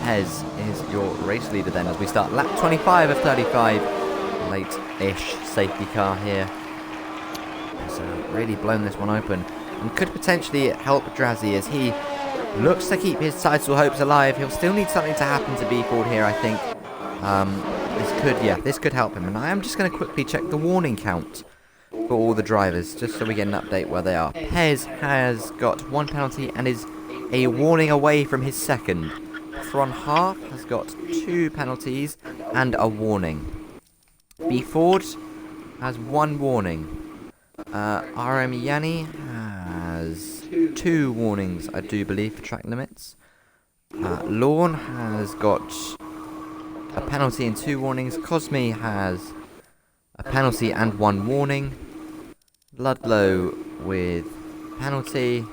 Pez is your race leader then as we start lap 25 of 35. Late-ish safety car here. So really blown this one open. And could potentially help Drazzy as he looks to keep his title hopes alive. He'll still need something to happen to B Ford here, I think. This could help him. And I am just going to quickly check the warning count for all the drivers, just so we get an update where they are. Pez has got one penalty and is a warning away from his second. Thron Half has got 2 penalties and a warning. B Ford has 1 warning. RM Yanni has 2 warnings, I do believe, for track limits. Lorne has got a penalty and 2 warnings. Cosme has a penalty and 1 warning. Ludlow with penalty.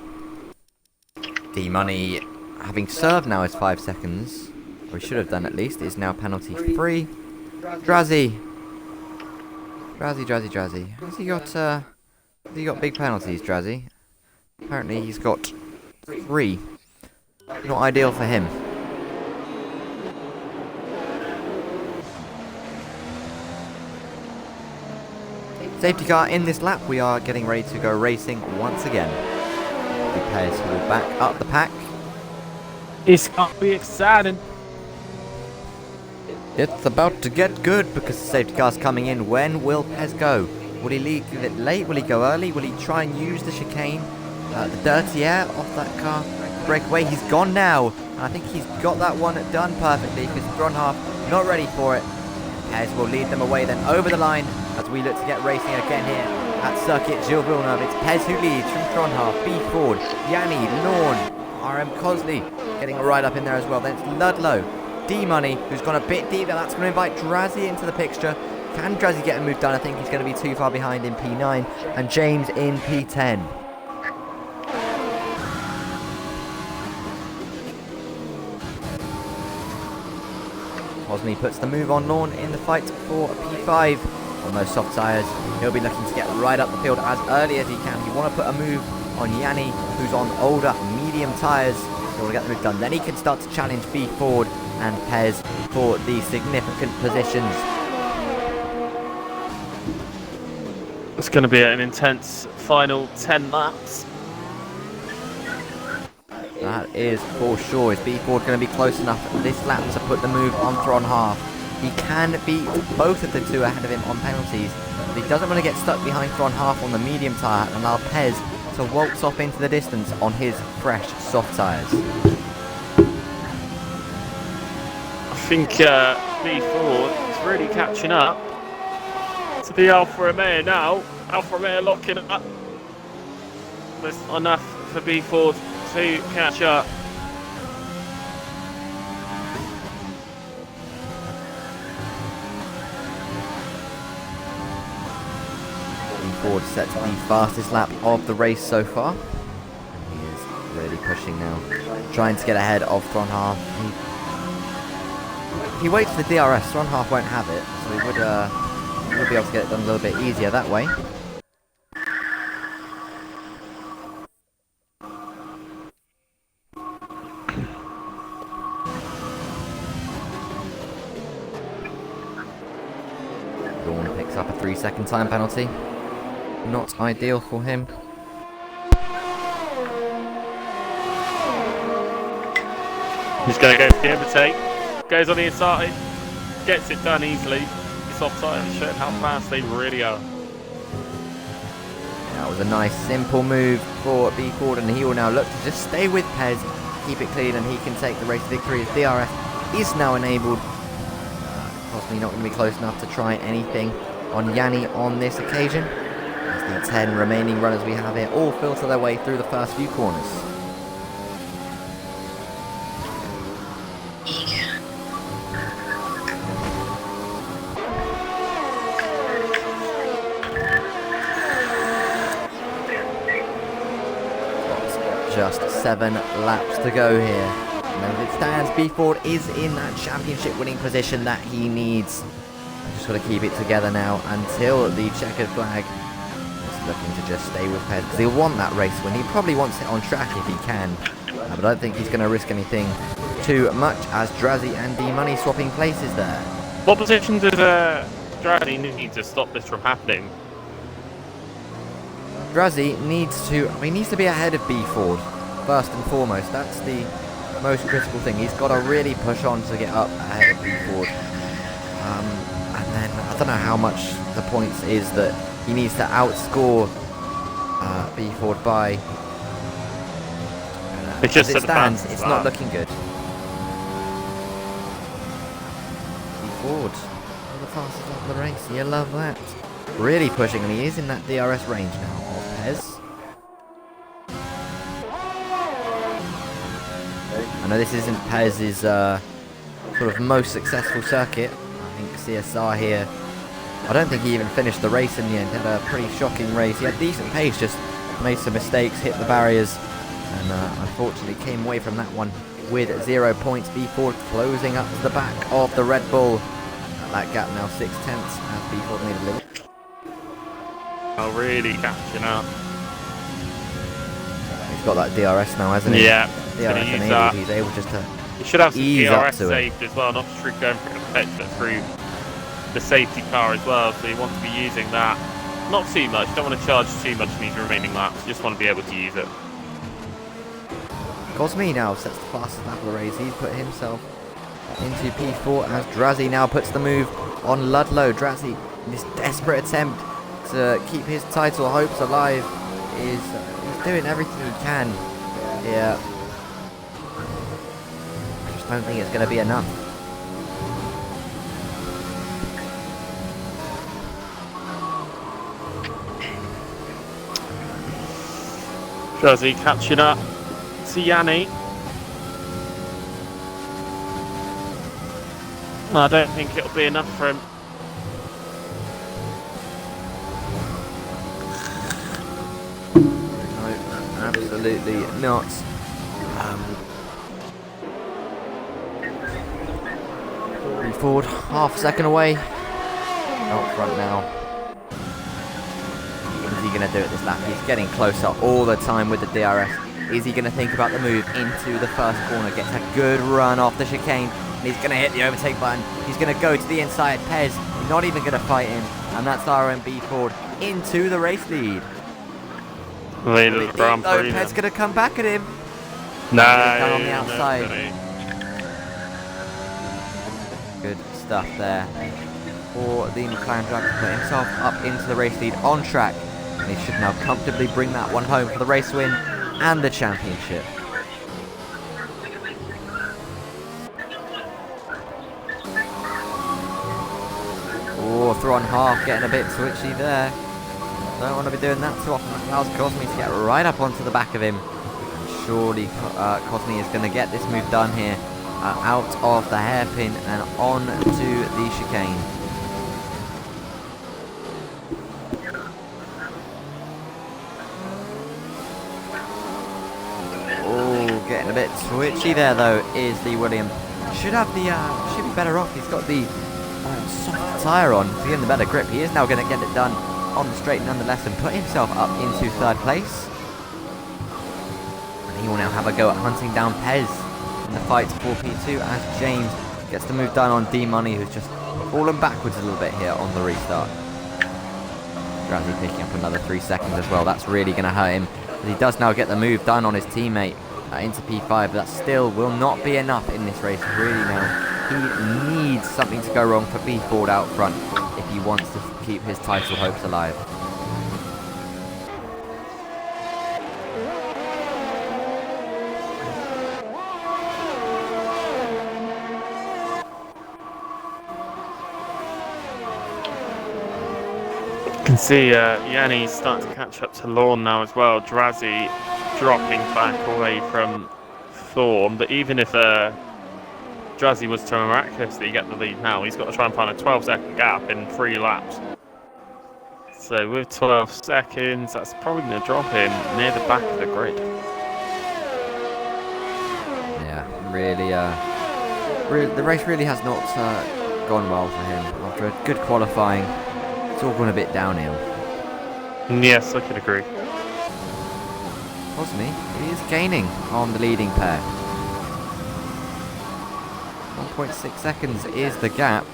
D-Money, having served now, is 5 seconds. Or he should have done at least. Is now penalty free. Drazzy. Drazzy. Has he got big penalties, Drazzy? Apparently he's got 3. Not ideal for him. Safety car in this lap. We are getting ready to go racing once again. Pez will back up the pack. It's gonna be exciting. It's about to get good because the safety car's coming in. When will Pez go? Will he leave it late? Will he go early? Will he try and use the chicane? The dirty air off that car. Breakaway. He's gone now. And I think he's got that one done perfectly because Thron Half not ready for it. Pez will lead them away then over the line as we look to get racing again here at Circuit Gilles Villeneuve. It's Pez who leads from Thron Half, B Ford, Yanni, Lorne, RM Cosley getting right up in there as well. Then it's Ludlow, D-Money, who's gone a bit deeper. That's going to invite Drazzy into the picture. Can Drazzy get a move done? I think he's going to be too far behind in P9. And James in P10. Cosme puts the move on Lawn in the fight for P5. On those soft tyres, he'll be looking to get right up the field as early as he can. He want to put a move on Yanni, who's on older, medium tyres. So we'll get the move done. Then he can start to challenge B Ford and Pez for these significant positions. It's going to be an intense final 10 laps. That is for sure. Is B Ford going to be close enough this lap to put the move on Thron half? He can beat both of the two ahead of him on penalties, but he doesn't want to get stuck behind Thron half on the medium tyre and allow Pez to waltz off into the distance on his fresh soft tyres. I think B Ford is really catching up to the Alfa Romeo now. Alfa Romeo locking up. There's enough for B Ford to catch up. Ford set to the fastest lap of the race so far. He is really pushing now, trying to get ahead of Thron half. He waits for the DRS. Thron half won't have it, so he would be able to get it done a little bit easier that way. Dawn picks up a 3-second time penalty. Not ideal for him. He's going to go for the overtake. Goes on the inside. Gets it done easily. It's offside, showing how fast they really are. That was a nice simple move for B Ford, and he will now look to just stay with Pez, keep it clean, and he can take the race victory as DRS is now enabled. Possibly not going to be close enough to try anything on Yanni on this occasion. As the 10 remaining runners we have here all filter their way through the first few corners. Just 7 laps to go here. And as it stands, B Ford is in that championship winning position that he needs. Just got to keep it together now until the checkered flag. Looking to just stay with Pez because he'll want that race win. He probably wants it on track if he can, but I don't think he's going to risk anything too much as Drazzy and D-Money swapping places there. What position does Drazzy need to stop this from happening? Drazzy needs to be ahead of B Ford first and foremost. That's the most critical thing. He's got to really push on to get up ahead of B Ford. And then I don't know how much the points is that he needs to outscore B Ford by. It's just as it stands, it's not looking good. B Ford, the fastest lap of the race. You love that. Really pushing, and he is in that DRS range now of Pez. I know this isn't Pez's sort of most successful circuit. I think CSR here. I don't think he even finished the race in the end. He had a pretty shocking race. He had decent pace, just made some mistakes, hit the barriers, and unfortunately came away from that one with 0 points. B Ford closing up to the back of the Red Bull. That gap now 6 tenths as B Ford made a little. Oh, really catching up. He's got that DRS now, hasn't he? Yeah, DRS enabled. He's able just to you should have some ease DRS up to saved as well, not just through going through the pit, but through the safety car as well. So you want to be using that. Not too much. Don't want to charge too much in these remaining laps. You just want to be able to use it. Cosme now sets the fastest lap of the race. He's put himself into P4 as Drazzy now puts the move on Ludlow. Drazzy, in this desperate attempt to keep his title hopes alive, is he's doing everything he can here. I just don't think it's going to be enough. Drazzy catching up to Yanni. I don't think it'll be enough for him. No, absolutely not. Forward, half a second away. Out front now. What is he going to do at this lap? He's getting closer all the time with the DRS. Is he going to think about the move into the first corner? Gets a good run off the chicane. And he's going to hit the overtake button. He's going to go to the inside. Pez not even going to fight him. And that's RMB Ford into the race lead. Lead of the Grand Prix. Pez going to come back at him. No, down on the outside. Good stuff there for the McLaren driver to put himself up into the race lead on track, and he should now comfortably bring that one home for the race win and the championship. Oh, through on half, getting a bit twitchy there. Don't want to be doing that too often. That allows Cosme to get right up onto the back of him. Surely Cosme is going to get this move done here. Out of the hairpin and on to the chicane. Oh, getting a bit twitchy there though is the William. Should be better off. He's got the soft tyre on to get the better grip. He is now going to get it done on the straight nonetheless and put himself up into third place. And he will now have a go at hunting down Pez in the fight for P2 as James gets the move done on D-Money, who's just fallen backwards a little bit here on the restart. Drowsy picking up another 3 seconds as well. That's really going to hurt him. But he does now get the move done on his teammate into P5, but that still will not be enough in this race. Really now, he needs something to go wrong for B Ford out front if he wants to keep his title hopes alive. You can see Yanni's starting to catch up to Lorne now as well. Drazi dropping back away from Thorn, but even if Drazi was to miraculously get the lead now, he's got to try and find a 12-second gap in 3 laps. So with 12 seconds, that's probably going to drop him near the back of the grid. Yeah, really, the race really has not gone well for him. After a good qualifying, it's all gone a bit downhill. Yes, I can agree. Cosme, he is gaining on the leading pair. 1.6 seconds is the gap.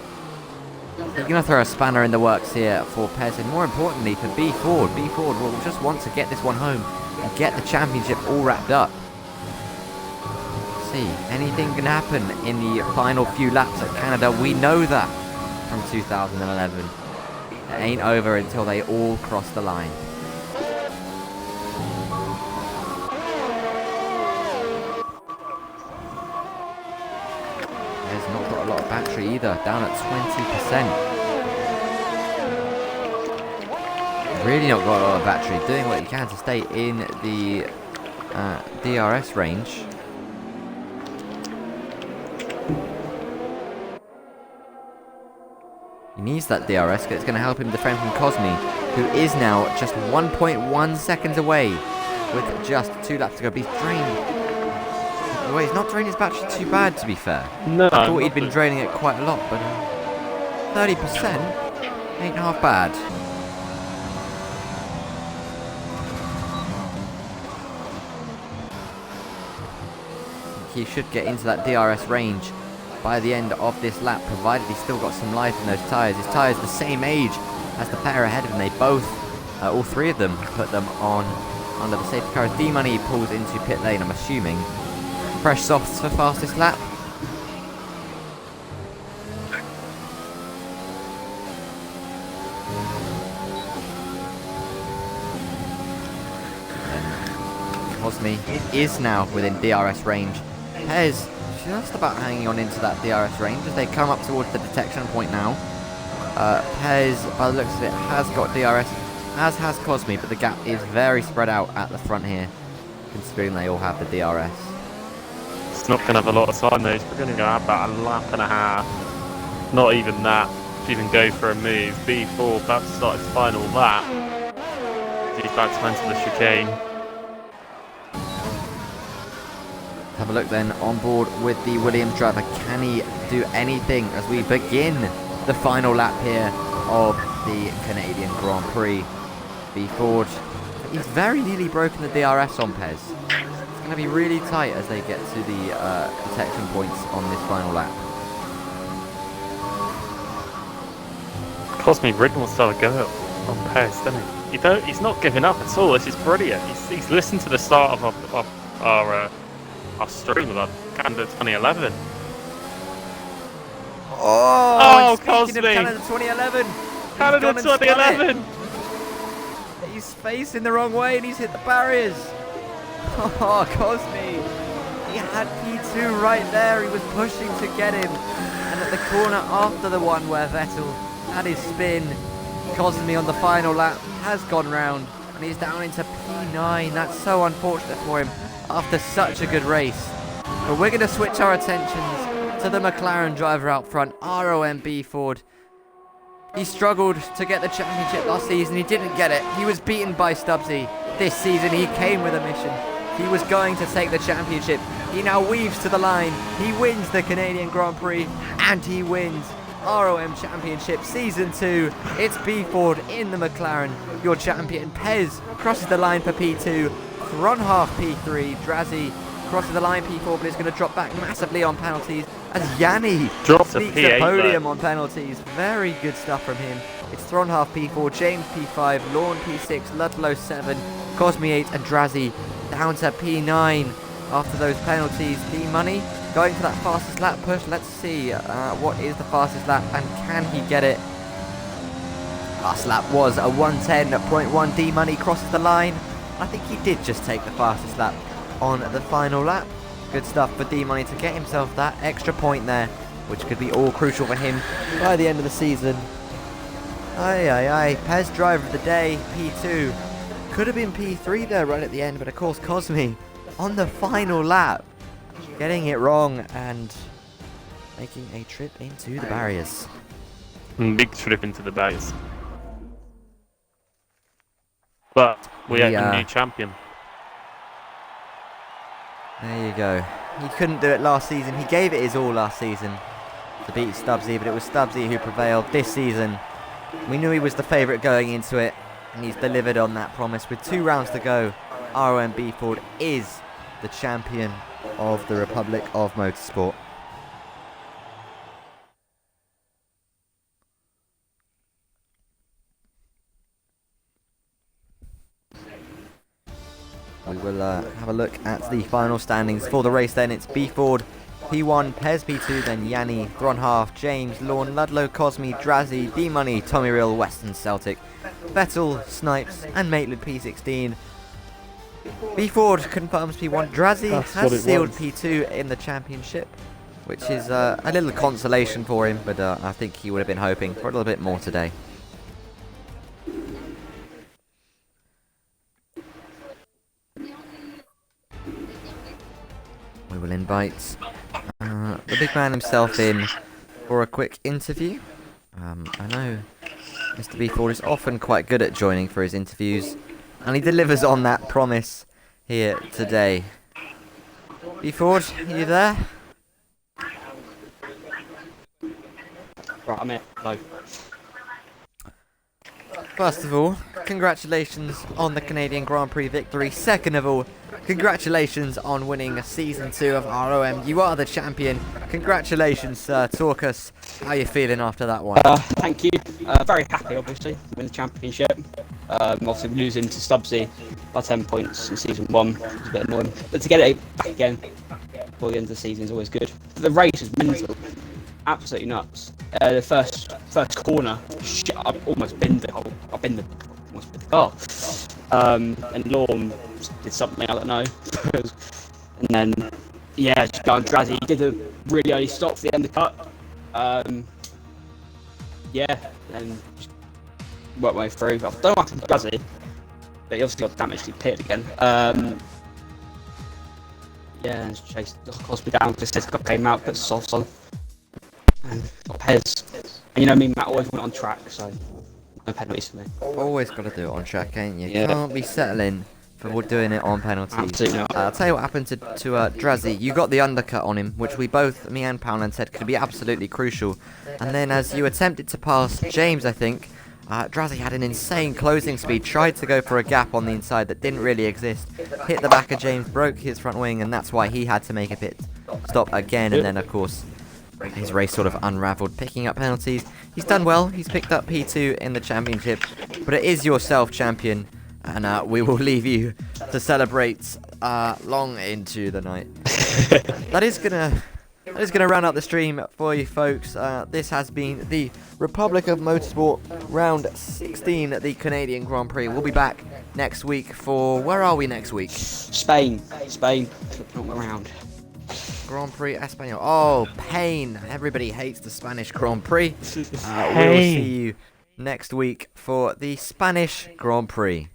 He's going to throw a spanner in the works here for Pez, and more importantly for B Ford. B Ford will just want to get this one home and get the championship all wrapped up. See, anything can happen in the final few laps at Canada. We know that from 2011. It ain't over until they all cross the line. There's not got a lot of battery either, down at 20%. Really not got a lot of battery, doing what he can to stay in the DRS range. He needs that DRS because it's going to help him defend from Cosme, who is now just 1.1 seconds away with just 2 laps to go. But he's drained. Well, he's not draining his battery too bad, to be fair. No, I thought he'd been draining it quite a lot, but 30% ain't half bad. He should get into that DRS range by the end of this lap, provided he's still got some life in those tyres. His tyres the same age as the pair ahead of him. They both, all 3 of them, put them on under the safety car. As D-Money pulls into pit lane, I'm assuming. Fresh softs for fastest lap. Cosme is now within DRS range. Pez just about hanging on into that DRS range as they come up towards the detection point now. Pez, by the looks of it, has got DRS, as has Cosme, but the gap is very spread out at the front here, considering they all have the DRS. It's not going to have a lot of time though. We're going to go about a lap and a half. Not even that. To even go for a move. B4 about to start his final lap. He's about to enter the chicane. Have a look then on board with the Williams driver. Can he do anything as we begin the final lap here of the Canadian Grand Prix? B Ford, he's very nearly broken the DRS on Pez. It's going to be really tight as they get to the protection points on this final lap. Cosme really wants to have a go on Pez, doesn't he? He's not giving up at all. This is brilliant. He's listened to the start of our stream about Canada 2011. Oh, Cosme! speaking of Canada 2011. Canada 2011! He's facing the wrong way and he's hit the barriers. Oh, Cosme. He had P2 right there. He was pushing to get him. And at the corner after the one where Vettel had his spin, Cosme on the final lap has gone round. And he's down into P9. That's so unfortunate for him after such a good race. But we're going to switch our attentions to the McLaren driver out front, ROM Ford. He struggled to get the championship last season. He didn't get it. He was beaten by Stubbsy. This season he came with a mission. He was going to take the championship. He now weaves to the line. He wins the Canadian Grand Prix and he wins ROM Championship Season 2. It's B Ford in the McLaren, your champion. Pez crosses the line for P2. Thronhalf P3. Drazzy crosses the line P4, but is going to drop back massively on penalties as Yanni drops sneaks a P8 the podium though. on penalties. Very good stuff from him. It's Thronhalf P4, James P5, Lorne P6, Ludlow 7, Cosme 8, and Drazzy down to P9 after those penalties. D-Money going for that fastest lap push. Let's see what is the fastest lap and can he get it. Last lap was a 1:10.1. D-Money crosses the line. I think he did just take the fastest lap on the final lap. Good stuff for D-Money to get himself that extra point there, which could be all crucial for him by the end of the season. Pez driver of the day, P2. Could have been P3 there right at the end, but of course Cosme on the final lap getting it wrong and making a trip into the barriers. Big trip into the barriers. But we have a new champion. There you go. He couldn't do it last season. He gave it his all last season to beat Stubbsy, but it was Stubbsy who prevailed this season. We knew he was the favourite going into it, and he's delivered on that promise. With 2 rounds to go, ROM Ford is the champion of the Republic of Motorsport. We will have a look at the final standings for the race then. It's B Ford, P1, Pez P2, then Yanni, Thronhalf, James, Lorne, Ludlow, Cosme, Drazzy, D-Money, Tommy Real, Western Celtic, Vettel, Snipes, and Maitland P16. B Ford confirms P1. Drazzy has sealed P2 in the championship, which is a little consolation for him, but I think he would have been hoping for a little bit more today. We will invite the big man himself in for a quick interview. I know Mr. B Ford is often quite good at joining for his interviews, and he delivers on that promise here today. B Ford, are you there? Right, I'm here. Hello. First of all, congratulations on the Canadian Grand Prix victory. Second of all, congratulations on winning Season 2 of ROM. You are the champion. Congratulations, sir. Talk us how you're feeling after that one. Thank you. Very happy, obviously, to win the championship. Obviously, losing to Stubbsy by 10 points in Season 1 was a bit annoying. But to get it back again before the end of the season is always good. The race was mental. Absolutely nuts. The first corner, shit, I've almost binned the car. And Lorne did something, I don't know. And then, yeah, just going Drazzy. He did a really early stop for the undercut. Yeah, and just worked my way through. I don't know what happened to Drazzy, but he obviously got damaged. He pitted again. Yeah, and chased Cosby down. Just came out, put softs on. Got Pez. And you know me, Matt always went on track, so no penalties for me. Always got to do it on track, ain't you? Yeah. Can't be settling for doing it on penalties. Absolutely not. I'll tell you what happened to Drazzy. You got the undercut on him, which we both, me and Poundland, said could be absolutely crucial. And then as you attempted to pass James, I think, Drazzy had an insane closing speed, tried to go for a gap on the inside that didn't really exist, hit the back of James, broke his front wing, and that's why he had to make a pit stop again. And then, of course, his race sort of unravelled, picking up penalties. He's done well. He's picked up P2 in the championship, but it is yourself, champion, and we will leave you to celebrate long into the night. That is gonna round out the stream for you folks. This has been the Republic of Motorsport Round 16 at the Canadian Grand Prix. We'll be back next week for... Where are we next week? Spain, flipping all around. Grand Prix Espanol. Oh, pain. Everybody hates the Spanish Grand Prix. We'll see you next week for the Spanish Grand Prix.